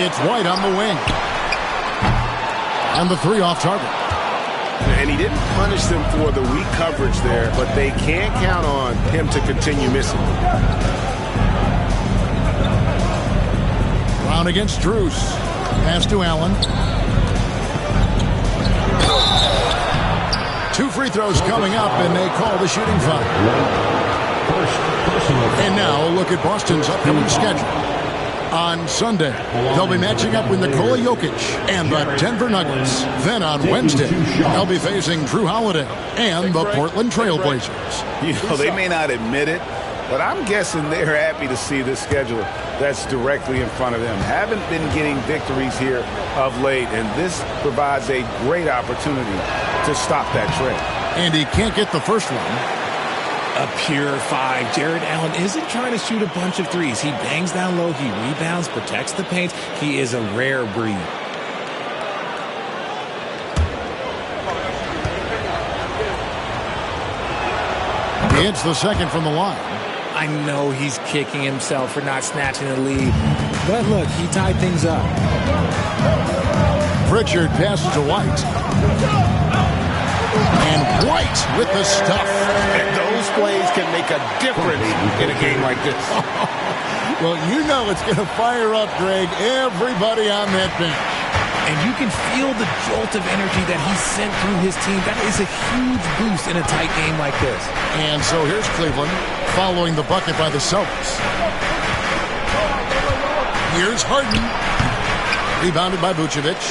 It's White on the wing. And the 3 off target. And he didn't punish them for the weak coverage there, but they can't count on him to continue missing. Brown against Strus. Pass to Allen. 2 free throws coming up, and they call the shooting foul. And now a look at Boston's upcoming schedule. On Sunday, they'll be matching up with Nikola Jokic and the Denver Nuggets. Then on Wednesday, they'll be facing Drew Holiday and the Portland Trail Blazers. You know, they may not admit it, but I'm guessing they're happy to see this schedule that's directly in front of them. Haven't been getting victories here of late, and this provides a great opportunity to stop that trend. And he can't get the first one. A pure 5. Jared Allen isn't trying to shoot a bunch of threes. He bangs down low, he rebounds, protects the paint. He is a rare breed. It's the second from the line. I know he's kicking himself for not snatching the lead. But look, he tied things up. Pritchard passes to White. And White with the stuff. And those plays can make a difference in a game like this. Well, you know it's going to fire up, Greg, everybody on that bench. And you can feel the jolt of energy that he sent through his team. That is a huge boost in a tight game like this. And so here's Cleveland following the bucket by the Celtics. Here's Harden. Rebounded by Vucevic.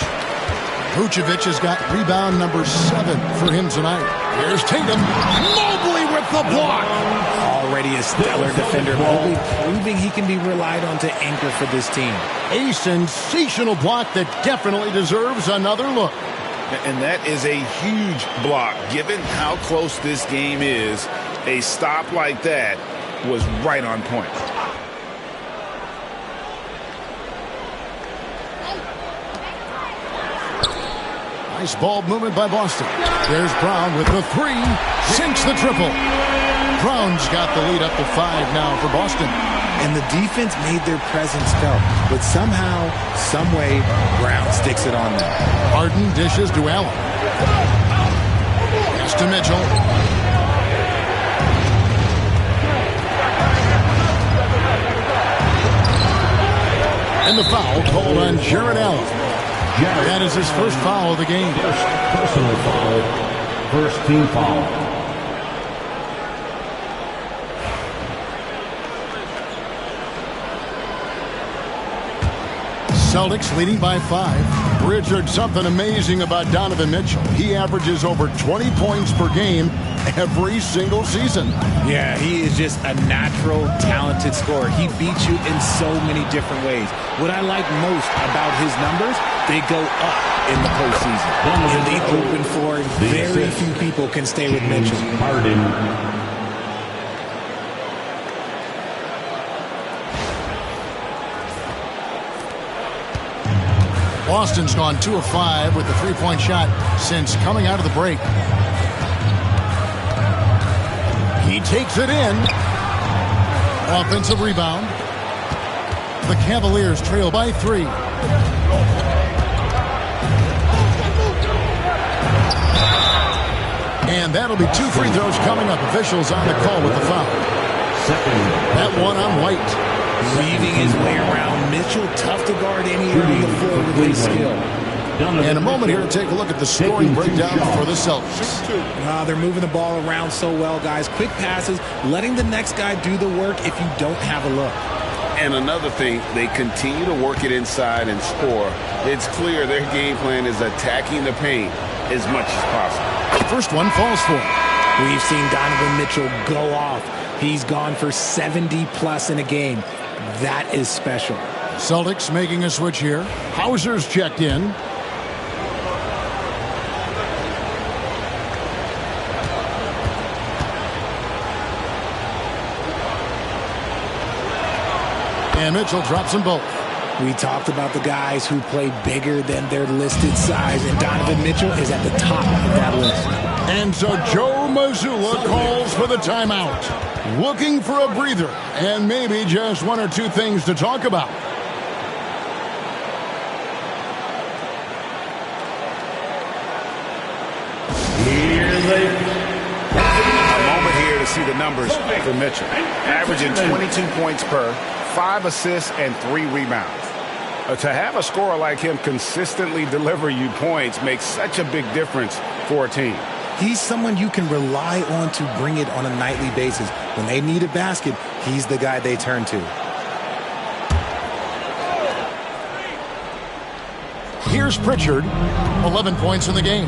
Vucevic has got rebound number 7 for him tonight. Here's Tatum. Mobley with the block. Already a stellar defender. Mobley proving he can be relied on to anchor for this team. A sensational block that definitely deserves another look. And that is a huge block. Given how close this game is, a stop like that was right on point. Nice ball movement by Boston. There's Brown with the three. Sinks the triple. Brown's got the lead up to 5 now for Boston. And the defense made their presence felt. But somehow, someway, Brown sticks it on them. Harden dishes to Allen. Pass to Mitchell. And the foul called on Jared Allen. That is his first foul of the game. Personal foul. First team foul. Celtics leading by 5. Richard, something amazing about Donovan Mitchell. He averages over 20 points per game every single season. Yeah, he is just a natural, talented scorer. He beats you in so many different ways. What I like most about his numbers, they go up in the postseason. In the open floor, very few people can stay with Mitchell. Boston's gone 2 of 5 with the three-point shot since coming out of the break. He takes it in. Offensive rebound. The Cavaliers trail by 3. And that'll be 2 free throws coming up. Officials on the call with the foul. That one on White. Weaving his way around Mitchell, tough to guard anywhere on the floor with his skill. And a moment here to take a look at the scoring breakdown for the Celtics. They're moving the ball around so well, guys. Quick passes, letting the next guy do the work if you don't have a look. And another thing, they continue to work it inside and score. It's clear their game plan is attacking the paint as much as possible. The first one falls for him. We've seen Donovan Mitchell go off. He's gone for 70-plus in a game. That is special. Celtics making a switch here. Hauser's checked in. And Mitchell drops them both. We talked about the guys who play bigger than their listed size, and Donovan Mitchell is at the top of that list. And so Joe Mazzulla calls for the timeout. Looking for a breather and maybe just 1 or 2 things to talk about. A moment here to see the numbers for Mitchell. Averaging 22 points per, 5 assists, and 3 rebounds. To have a scorer like him consistently deliver you points makes such a big difference for a team. He's someone you can rely on to bring it on a nightly basis. When they need a basket, he's the guy they turn to. Here's Pritchard, 11 points in the game.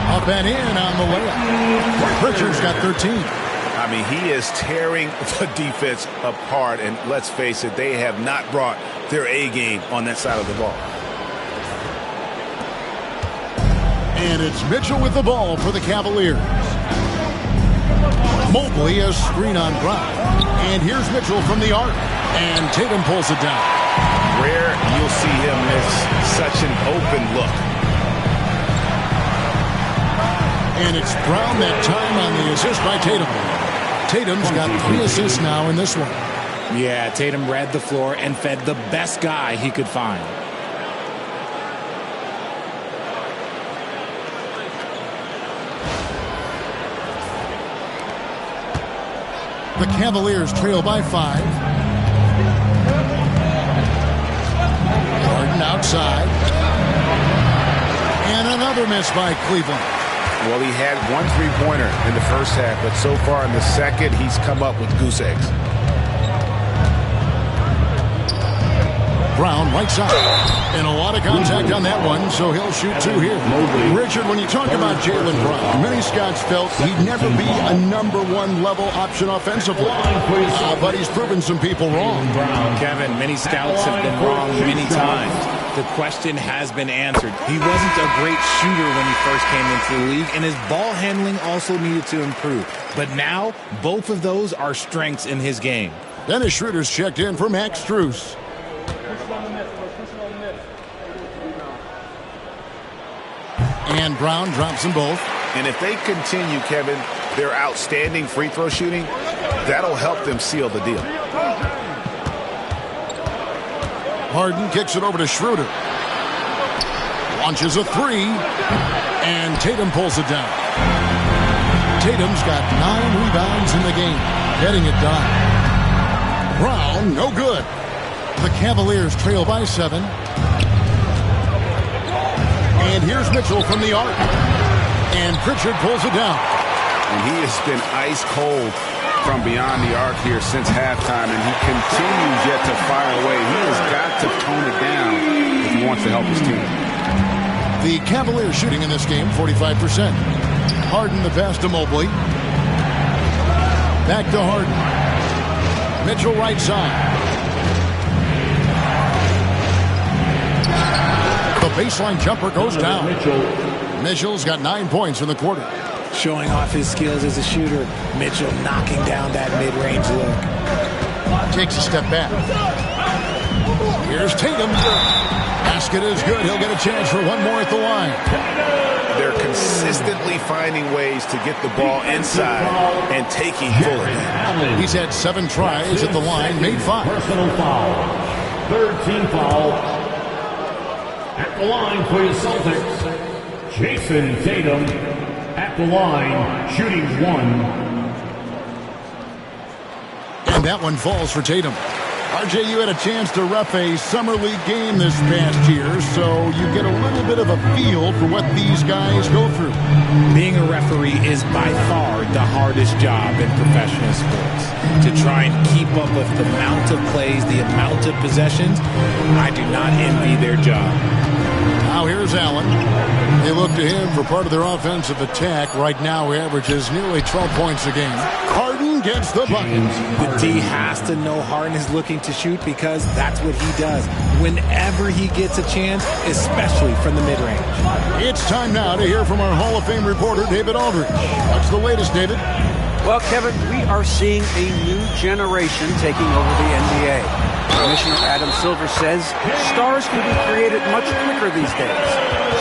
Up and in on the layup. Pritchard's got 13. I mean, he is tearing the defense apart, and let's face it, they have not brought their A game on that side of the ball. And it's Mitchell with the ball for the Cavaliers. Mobley a screen on Brown. And here's Mitchell from the arc. And Tatum pulls it down. Rare you'll see him miss such an open look. And it's Brown that time on the assist by Tatum. Tatum's got 3 assists now in this one. Yeah, Tatum read the floor and fed the best guy he could find. The Cavaliers trail by 5. Harden outside. And another miss by Cleveland. Well, he had 1 3-pointer in the first half, but so far in the second, he's come up with goose eggs. Brown, right side. And a lot of contact on that one, so he'll shoot 2 here. Richard, when you talk about Jaylen Brown, many scouts felt he'd never be a #1 level option offensively. But he's proven some people wrong. Kevin, many scouts have been wrong many times. The question has been answered. He wasn't a great shooter when he first came into the league, and his ball handling also needed to improve. But now, both of those are strengths in his game. Dennis Schroeder's checked in for Max Strus. And Brown drops them both. And if they continue, Kevin, their outstanding free throw shooting, that'll help them seal the deal. Harden kicks it over to Schroeder. Launches a three. And Tatum pulls it down. Tatum's got 9 rebounds in the game, getting it done. Brown, no good. The Cavaliers trail by 7. And here's Mitchell from the arc. And Pritchard pulls it down. And he has been ice cold from beyond the arc here since halftime, and he continues yet to fire away. He has got to tone it down if he wants to help his team. The Cavaliers shooting in this game, 45%. Harden the pass to Mobley. Back to Harden. Mitchell right side. The baseline jumper goes down. Mitchell's got 9 points in the quarter. Showing off his skills as a shooter. Mitchell knocking down that mid-range look. Takes a step back. Here's Tatum. Basket is good. He'll get a chance for one more at the line. They're consistently finding ways to get the ball inside and taking full advantage. He's had 7 tries at the line, made 5. Personal foul. 3rd team foul. At the line for the Celtics, Jason Tatum. At the line, shooting 1. And that one falls for Tatum. RJ, you had a chance to ref a summer league game this past year, so you get a little bit of a feel for what these guys go through. Being a referee is by far the hardest job in professional sports. To try and keep up with the amount of plays, the amount of possessions, I do not envy their job. Now here's Allen. They look to him for part of their offensive attack. Right now he averages nearly 12 points a game. Harden gets the bucket. The D has to know Harden is looking to shoot because that's what he does whenever he gets a chance, especially from the mid-range. It's time now to hear from our Hall of Fame reporter, David Aldridge. What's the latest, David? Well, Kevin, we are seeing a new generation taking over the NBA. Commissioner Adam Silver says stars can be created much quicker these days.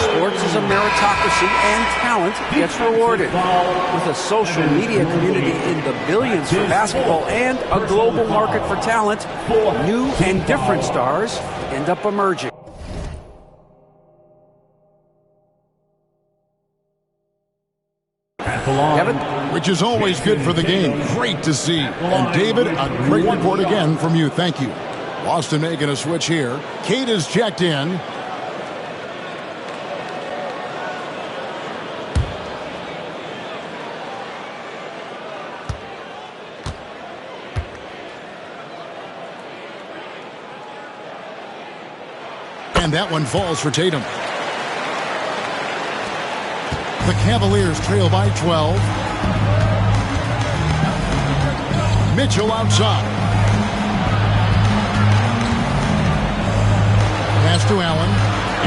Sports is a meritocracy and talent gets rewarded. With a social media community in the billions for basketball and a global market for talent, new and different stars end up emerging. Kevin? Which is always good for the game. Great to see. And David, a great report again from you. Thank you. Boston making a switch here. Kate is checked in. And that one falls for Tatum. The Cavaliers trail by 12. Mitchell outside. Pass to Allen.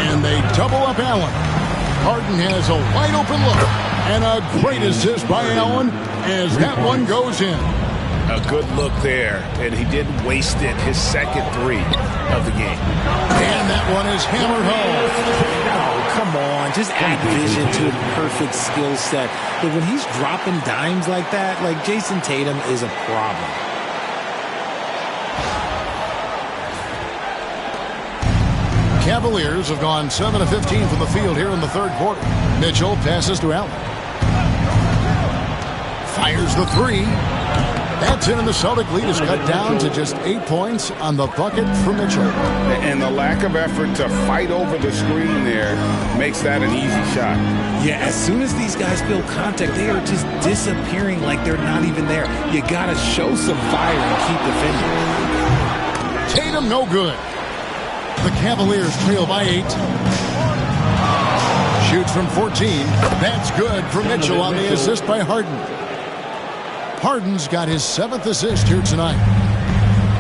And they double up Allen. Harden has a wide open look. And a great assist by Allen as that one goes in. A good look there, and he didn't waste it. His second 3 of the game. And that one is hammered home. Oh, come on. Just add vision to a perfect skill set. But when he's dropping dimes like that, like Jason Tatum is a problem. Cavaliers have gone 7 of 15 from the field here in the third quarter. Mitchell passes to Allen. Fires the 3. That's in, and the Celtic lead is cut down to just 8 points on the bucket for Mitchell. And the lack of effort to fight over the screen there makes that an easy shot. Yeah, as soon as these guys feel contact, they are just disappearing like they're not even there. You got to show some fire and keep defending. Tatum no good. The Cavaliers trail by 8. Shoots from 14. That's good for Mitchell on the assist by Harden. Harden's got his 7th assist here tonight.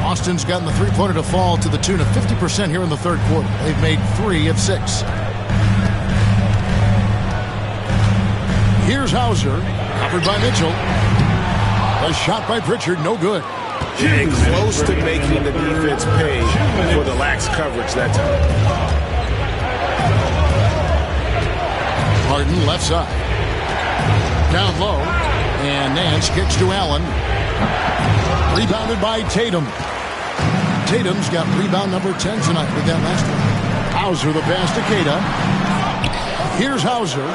Boston's gotten the three-pointer to fall to the tune of 50% here in the third quarter. They've made 3 of 6. Here's Hauser, covered by Mitchell. A shot by Pritchard, no good. And close to making the defense pay for the lax coverage that time. Harden left side. Down low. And Nance kicks to Allen. Rebounded by Tatum. Tatum's got rebound number 10 tonight with that last one. Hauser the pass to Queta. Here's Hauser.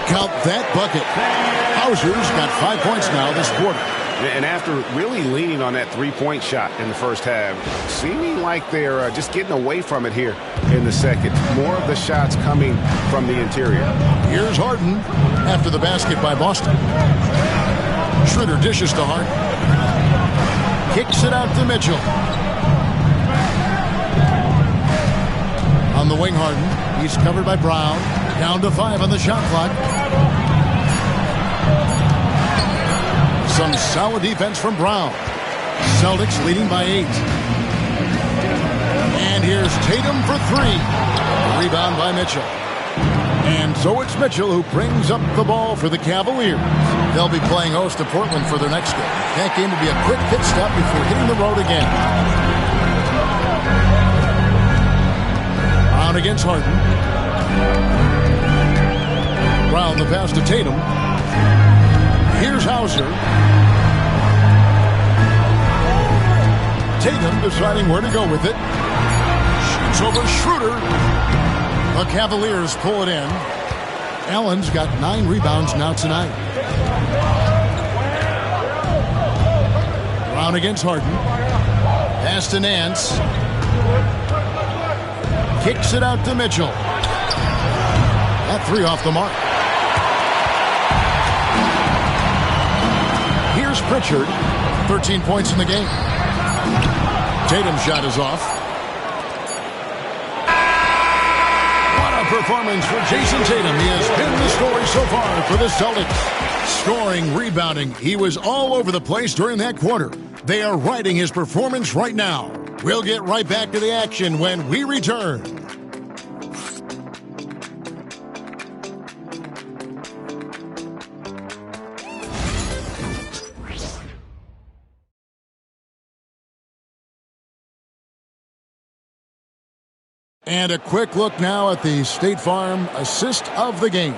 Count that bucket. Hauser's got 5 points now this quarter. And after really leaning on that three-point shot in the first half, seeming like they're just getting away from it here in the second. More of the shots coming from the interior. Here's Harden after the basket by Boston. Schroeder dishes to Harden. Kicks it out to Mitchell. On the wing, Harden. He's covered by Brown. Down to 5 on the shot clock. Some solid defense from Brown. Celtics leading by 8. And here's Tatum for 3. Rebound by Mitchell. And so it's Mitchell who brings up the ball for the Cavaliers. They'll be playing host to Portland for their next game. That game will be a quick pit stop before hitting the road again. Brown against Harden. Brown the pass to Tatum. Here's Hauser. Tatum deciding where to go with it. Shoots over Schroeder. The Cavaliers pull it in. Allen's got 9 rebounds now tonight. Brown against Harden. Pass to Nance. Kicks it out to Mitchell. That 3 off the mark. Here's Pritchard. 13 points in the game. Tatum's shot is off. What a performance for Jason Tatum. He has been the story so far for the Celtics. Scoring, rebounding. He was all over the place during that quarter. They are riding his performance right now. We'll get right back to the action when we return. And a quick look now at the State Farm assist of the game.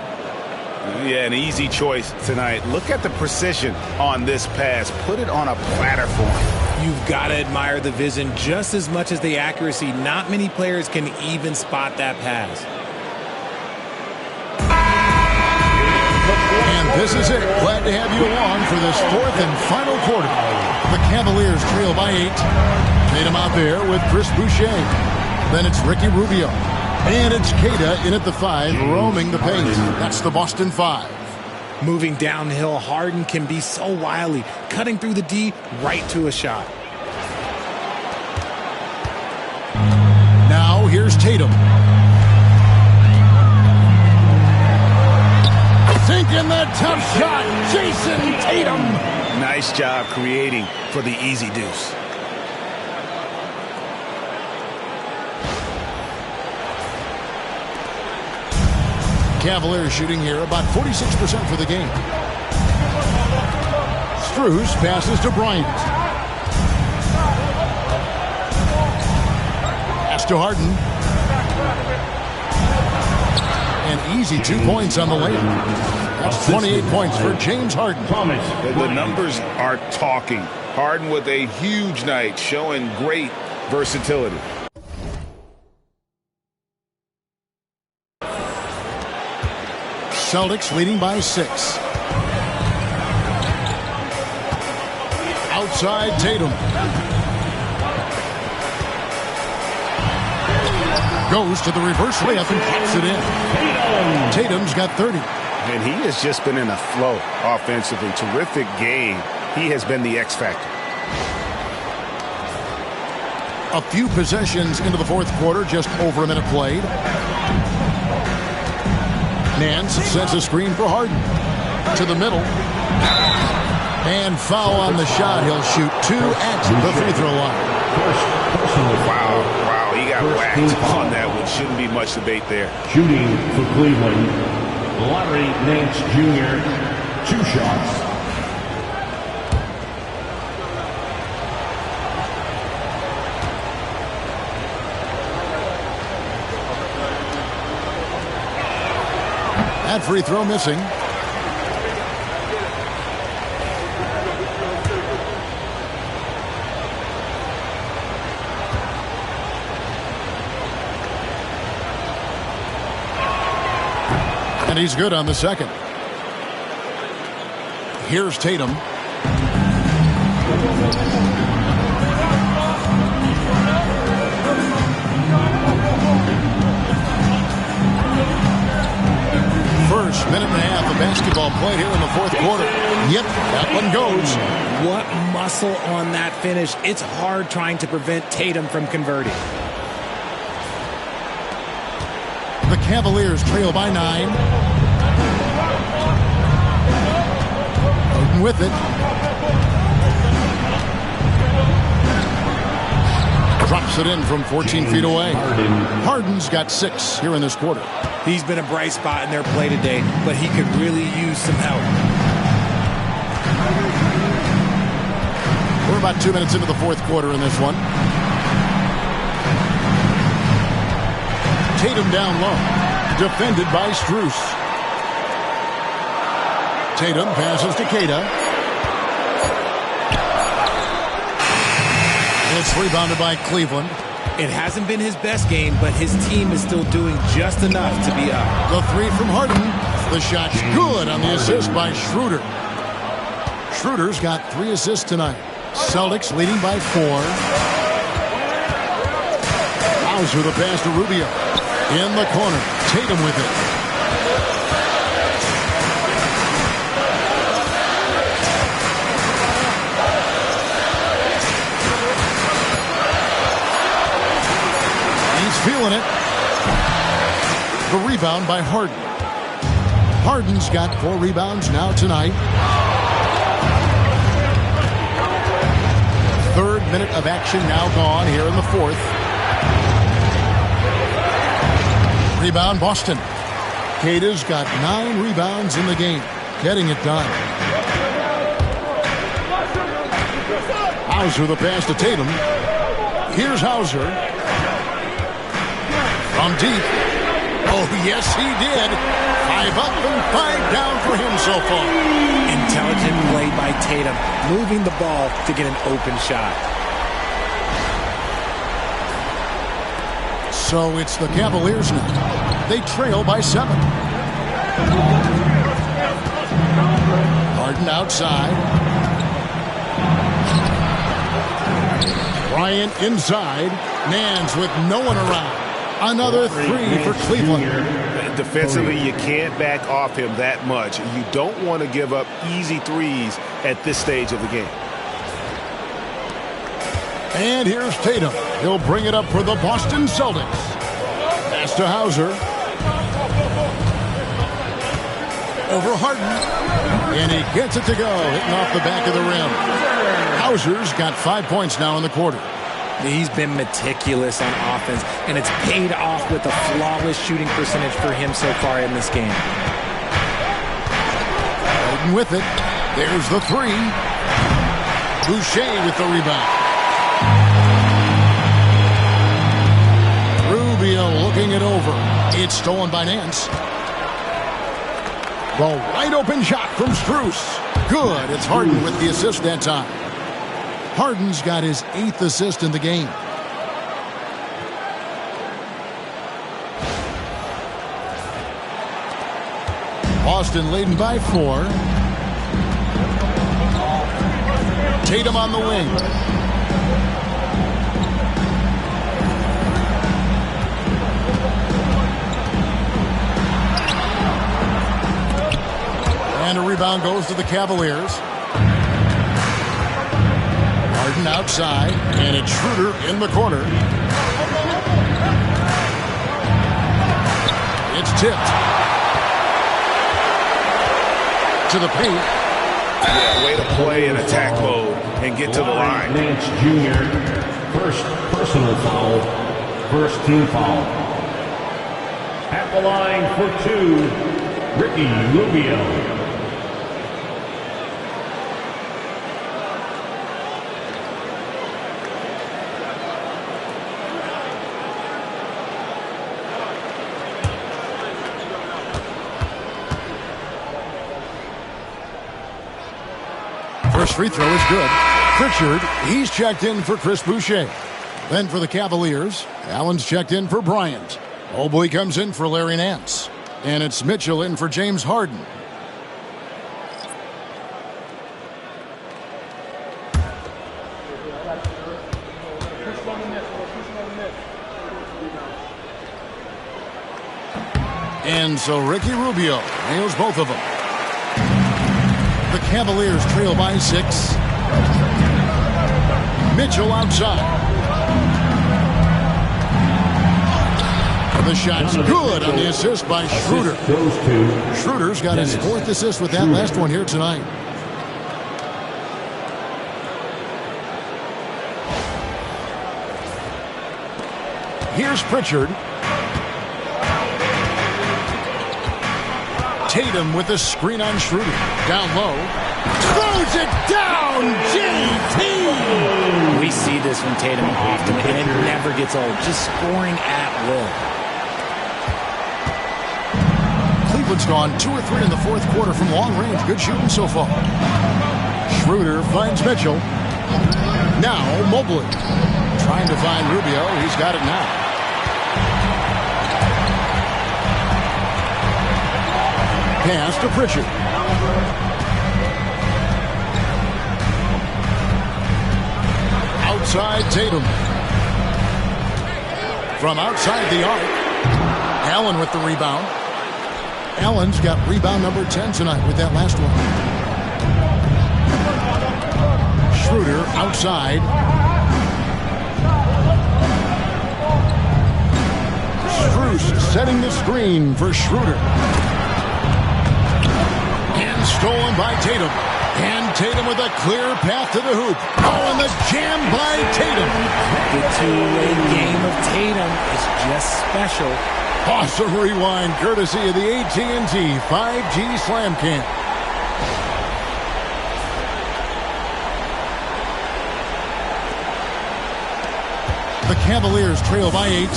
Yeah, an easy choice tonight. Look at the precision on this pass. Put it on a platter for him. You've got to admire the vision just as much as the accuracy. Not many players can even spot that pass. And this is it. Glad to have you along for this 4th and final quarter. The Cavaliers trail by 8. Tatum out there with Chris Boucher. Then it's Ricky Rubio. And it's Queta in at the 5, roaming the paint. That's the Boston 5. Moving downhill, Harden can be so wily, cutting through the D right to a shot. Now here's Tatum. Sinking that tough shot, Jason Tatum. Nice job creating for the easy deuce. Cavaliers shooting here about 46% for the game. Strus passes to Bryant. Pass to Harden. An easy 2 points on the layup. That's 28 points for James Harden. The numbers are talking. Harden with a huge night, showing great versatility. Celtics leading by 6. Outside Tatum. Goes to the reverse layup and pops it in. Tatum's got 30. And he has just been in a flow offensively. Terrific game. He has been the X factor. A few possessions into the 4th quarter, just over a minute played. Nance sends a screen for Harden. To the middle. And foul on the shot. He'll shoot 2 at the free throw line. Wow, he got whacked on that one. Shouldn't be much debate there. Shooting for Cleveland, Larry Nance Jr., 2 shots. free throw missing. And he's good on the second. Here's Tatum. First minute and a half of basketball played here in the fourth quarter. Yep, that one goes. What muscle on that finish. It's hard trying to prevent Tatum from converting. The Cavaliers trail by 9. Harden with it. Drops it in from 14 feet away. Harden's got 6 here in this quarter. He's been a bright spot in their play today, but he could really use some help. We're about 2 minutes into the fourth quarter in this one. Tatum down low. Defended by Strus. Tatum passes to Queta. It's rebounded by Cleveland. It hasn't been his best game, but his team is still doing just enough to be up. The three from Harden. The shot's good on the assist by Schroeder. Schroeder's got 3 assists tonight. Celtics leading by 4. Hauser the pass to Rubio. In the corner. Tatum with it. He's feeling it. The rebound by Harden. Harden's got 4 rebounds now tonight. Third minute of action now gone here in the fourth. Rebound Boston. Queta's got 9 rebounds in the game. Getting it done. Hauser the pass to Tatum. Here's Hauser. From deep. Oh, yes, he did. 5 up and 5 down for him so far. Intelligent play by Tatum, moving the ball to get an open shot. So it's the Cavaliers now. They trail by 7. Harden outside. Bryant inside. Mans with no one around. Another 3 for Cleveland. Defensively, you can't back off him that much. You don't want to give up easy threes at this stage of the game. And here's Tatum. He'll bring it up for the Boston Celtics. Pass to Hauser. Over Harden. And he gets it to go, hitting off the back of the rim. Hauser's got 5 points now in the quarter. He's been meticulous on offense, and it's paid off with a flawless shooting percentage for him so far in this game. Harden with it. There's the 3. Boucher with the rebound. Rubio looking it over. It's stolen by Nance. The wide open shot from Strus. Good. It's Harden with the assist that time. Harden's got his 8th assist in the game. Boston leading by 4. Tatum on the wing. And a rebound goes to the Cavaliers. Harden outside, and it's Schroeder in the corner. It's tipped. To the paint. Yeah, way to play in attack mode and get to the line. Nance Jr. First personal foul. First team foul. At the line for 2, Ricky Rubio. First free throw is good. Pritchard, he's checked in for Chris Boucher. Then for the Cavaliers, Allen's checked in for Bryant. Mobley comes in for Larry Nance. And it's Mitchell in for James Harden. And so Ricky Rubio nails both of them. The Cavaliers trail by 6. Mitchell outside. The shot's good on the assist by Schroeder. Schroeder's got his 4th assist with that last one here tonight. Here's Pritchard. Tatum with the screen on Schroeder. Down low. Throws it down! JT! We see this from Tatum often, and it never gets old. Just scoring at will. Cleveland's gone 2 or 3 in the 4th quarter from long range. Good shooting so far. Schroeder finds Mitchell. Now Mobley. Trying to find Rubio. He's got it now. Pass to Pritchard. Outside Tatum. From outside the arc. Allen with the rebound. Allen's got rebound number 10 tonight with that last one. Schroeder outside. Strus setting the screen for Schroeder. And stolen by Tatum. And Tatum with a clear path to the hoop. Oh, and the jam by Tatum. The two-way game of Tatum is just special. Awesome rewind courtesy of the AT&T 5G Slam Cam. The Cavaliers trail by 8.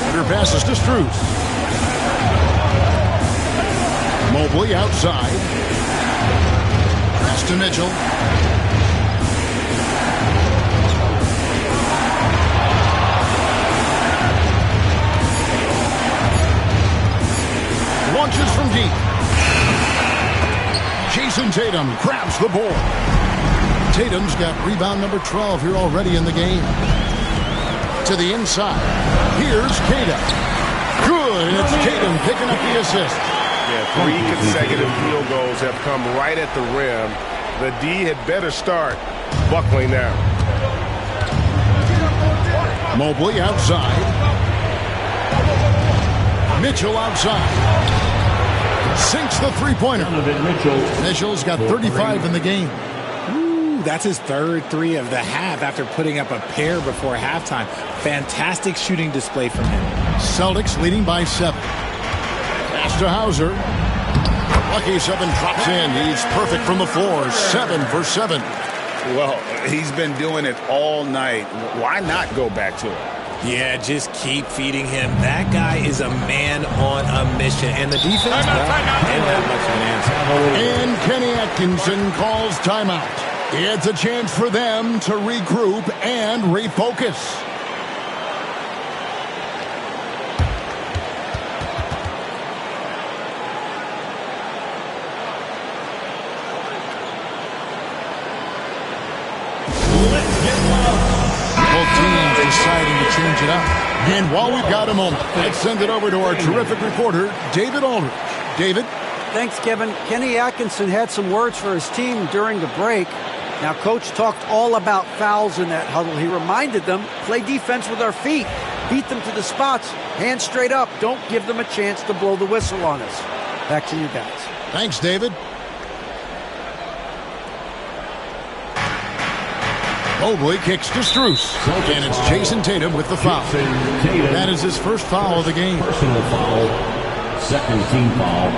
Under passes to Strus. Mobley outside. Pass to Mitchell. Launches from deep. Jason Tatum grabs the ball. Tatum's got rebound number 12 here already in the game. To the inside. Here's Tatum. Good, and it's Tatum picking up the assist. Yeah, 3 consecutive field goals have come right at the rim. The D had better start buckling now. Mobley outside. Mitchell outside. Sinks the three-pointer. Mitchell's got 35 in the game. Ooh, that's his 3rd 3 of the half after putting up a pair before halftime. Fantastic shooting display from him. Celtics leading by 7. Pass to Hauser. Lucky 7 drops in. He's perfect from the floor. 7 for 7. Well, he's been doing it all night. Why not go back to it? Yeah, just keep feeding him. That guy is a man on a mission. And the defense, well, ain't that much of an answer. And Kenny Atkinson calls timeout. It's a chance for them to regroup and refocus. Deciding to change it up. And while we've got a moment, let's send it over to our terrific reporter, David Aldridge. David? Thanks, Kevin. Kenny Atkinson had some words for his team during the break. Now, Coach talked all about fouls in that huddle. He reminded them, play defense with our feet. Beat them to the spots. Hands straight up. Don't give them a chance to blow the whistle on us. Back to you guys. Thanks, David. Mobley kicks to Strus. And it's Jason Tatum with the foul. That is his first foul of the game. Personal foul. 2nd team foul.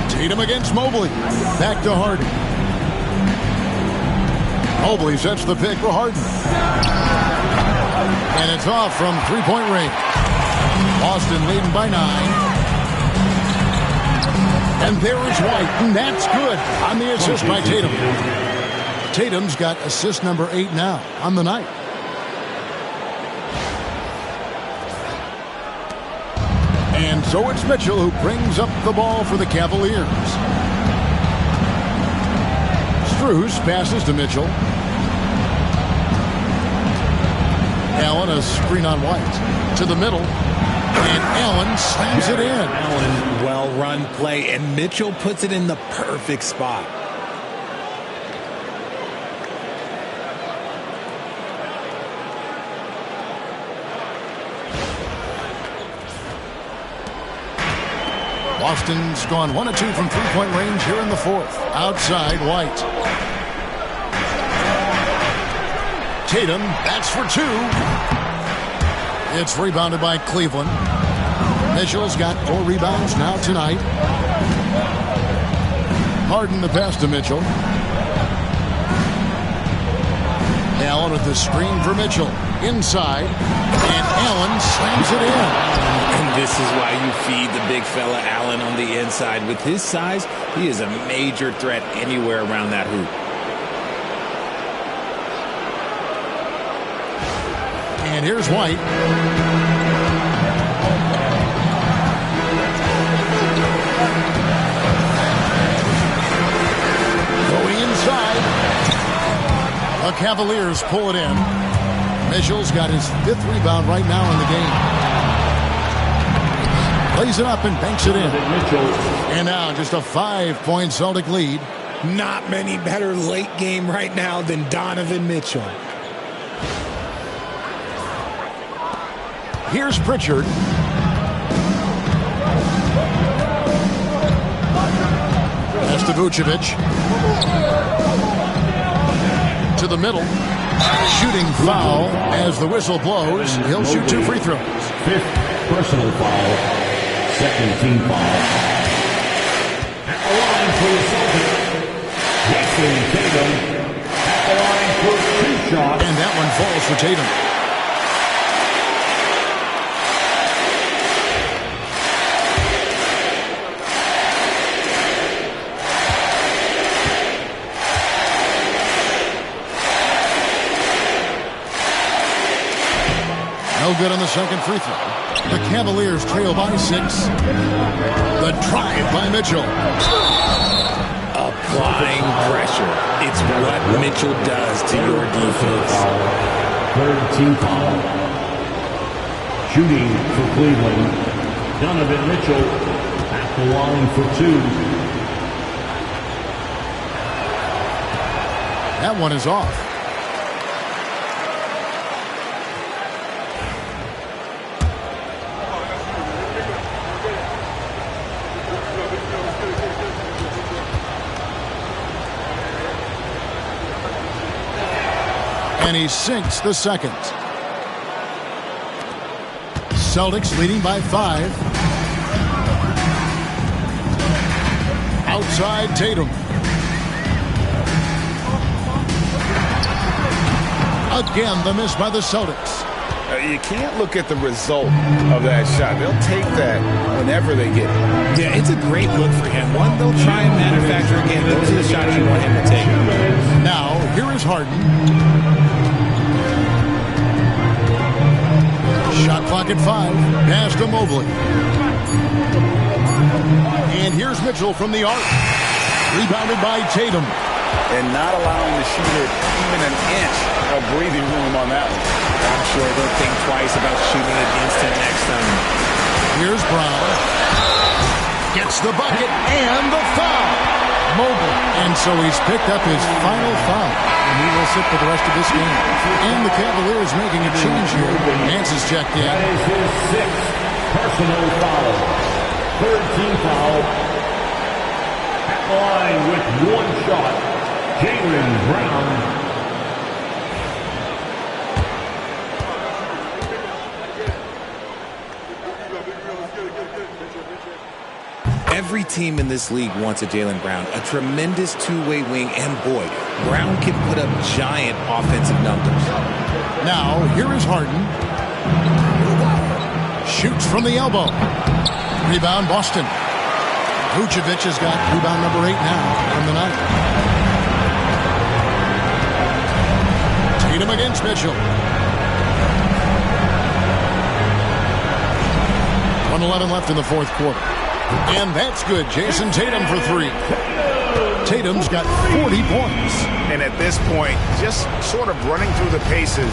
Tatum against Mobley. Back to Harden. Mobley sets the pick for Harden. And it's off from 3-point range. Boston leading by 9. And there is White, and that's good on the assist by Tatum. Tatum's got assist number 8 now on the night. And so it's Mitchell who brings up the ball for the Cavaliers. Strus passes to Mitchell. Allen, a screen on White. To the middle. And Allen slams it in. Allen, well-run play, and Mitchell puts it in the perfect spot. Boston's gone 1 of 2 from three-point range here in the fourth. Outside, White. Tatum, that's for 2. It's rebounded by Cleveland. Mitchell's got 4 rebounds now tonight. Harden the pass to Mitchell. Allen with the screen for Mitchell. Inside. And Allen slams it in. And this is why you feed the big fella Allen on the inside. With his size, he is a major threat anywhere around that hoop. And here's White. Going inside. The Cavaliers pull it in. Mitchell's got his 5th rebound right now in the game. Plays it up and banks it in. And now just a 5-point Celtic lead. Not many better late game right now than Donovan Mitchell. Here's Pritchard. That's to Vucevic. To the middle. Shooting foul as the whistle blows. He'll shoot 2 free throws. 5th personal foul. 2nd team foul. At the line for the Celtics, Jason Tatum. At the line for 2 shots. And that one falls for Tatum. No good on the second free throw. The Cavaliers trail by 6. The drive by Mitchell. Applying pressure. It's what Mitchell does to your defense. 3rd team foul. Shooting for Cleveland. Donovan Mitchell at the line for 2. That one is off. And he sinks the second. Celtics leading by 5. Outside Tatum. Again, the miss by the Celtics. You can't look at the result of that shot. They'll take that whenever they get it. Yeah, it's a great look for him. One, they'll try and manufacture again. Those are the shots you want him to take. Now, here is Harden. Shot clock at 5. Pass to Mobley. And here's Mitchell from the arc. Rebounded by Tatum. And not allowing the shooter even an inch of breathing room on that one. I'm sure they'll think twice about shooting against him next time. Here's Brown. Gets the bucket and the foul. Mobley. And so he's picked up his final foul. And he will sit for the rest of this game. And the Cavaliers making a change here. Nance is checked in. That is his 6th personal foul. 3rd team foul. At the line with 1 shot, Jaylen Brown. Every team in this league wants a Jaylen Brown, a tremendous two-way wing, and boy, Brown can put up giant offensive numbers. Now, here is Harden. shoots from the elbow. Rebound, Boston. Vucevic has got rebound number 8 now on the night. Tatum against Mitchell. 1:11 left in the fourth quarter. And that's good. Jason Tatum for 3. Tatum's got 40 points. And at this point, just sort of running through the paces,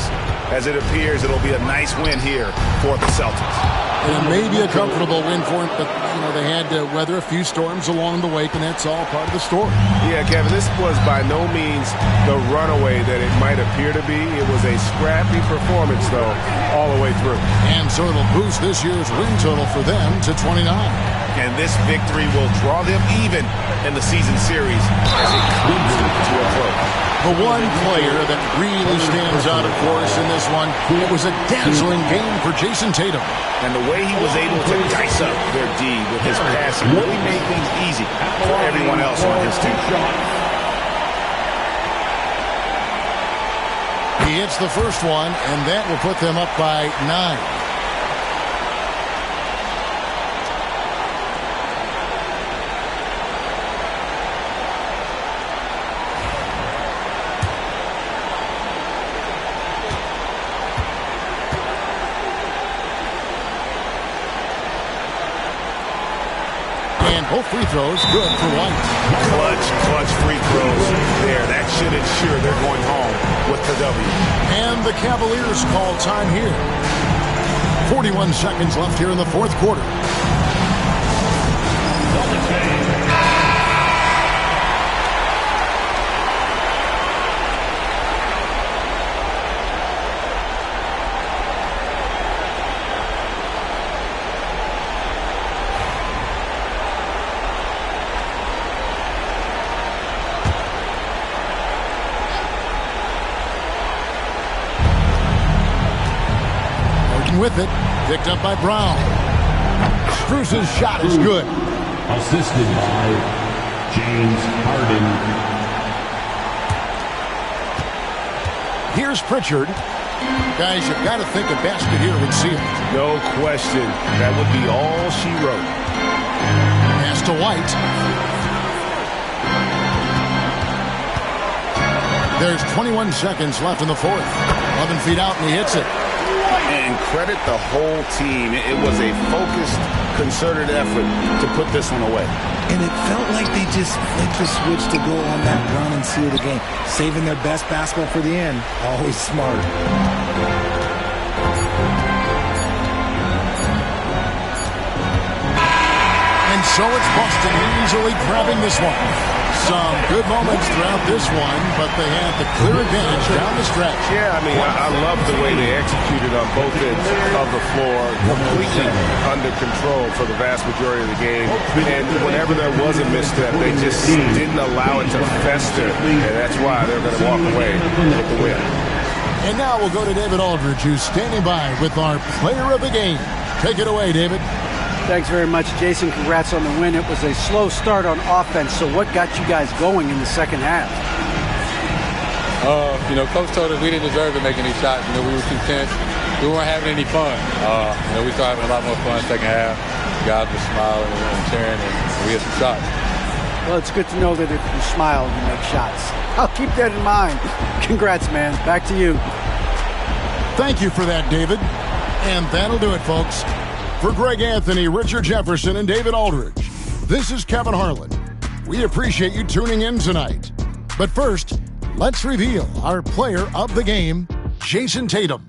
as it appears it'll be a nice win here for the Celtics. And it may be a comfortable win for him, but, they had to weather a few storms along the way, and that's all part of the story. Yeah, Kevin, this was by no means the runaway that it might appear to be. It was a scrappy performance, though, all the way through. And so it'll boost this year's win total for them to 29. And this victory will draw them even in the season series as it comes to a close. The one player that really stands out, of course, in this one, it was a dazzling game for Jason Tatum. And the way he was able to dice up their D with his passing really made things easy for everyone else on his team. He hits the first one, and that will put them up by 9. Both free throws good for White. Clutch free throws there. That should ensure they're going home with the W. And the Cavaliers call time here. 41 seconds left here in the fourth quarter. With it, picked up by Brown. Spruce's shot is good. Assisted by James Harden. Here's Pritchard. Guys, you've got to think a basket here would seal it. No question. That would be all she wrote. Pass to White. There's 21 seconds left in the fourth. 11 feet out, and he hits it. And credit the whole team. It was a focused, concerted effort to put this one away. And it felt like they just flipped the switch to go on that run and seal the game. Saving their best basketball for the end. Always smart. And so it's Boston easily grabbing this one. Some good moments throughout this one, but they had the clear advantage down the stretch. Yeah, I mean, I love the way they executed on both ends of the floor, completely under control for the vast majority of the game. And whenever there was a misstep, they just didn't allow it to fester, and that's why they're going to walk away with the win. And now we'll go to David Aldridge, who's standing by with our player of the game. Take it away, David. Thanks very much, Jason. Congrats on the win. It was a slow start on offense, so what got you guys going in the second half? Coach told us we didn't deserve to make any shots. We were content. We weren't having any fun. We started having a lot more fun second half. Guys were smiling and cheering, and we had some shots. Well, it's good to know that if you smile, you make shots. I'll keep that in mind. Congrats, man. Back to you. Thank you for that, David. And that'll do it, folks. For Greg Anthony, Richard Jefferson, and David Aldridge, this is Kevin Harlan. We appreciate you tuning in tonight. But first, let's reveal our player of the game, Jason Tatum.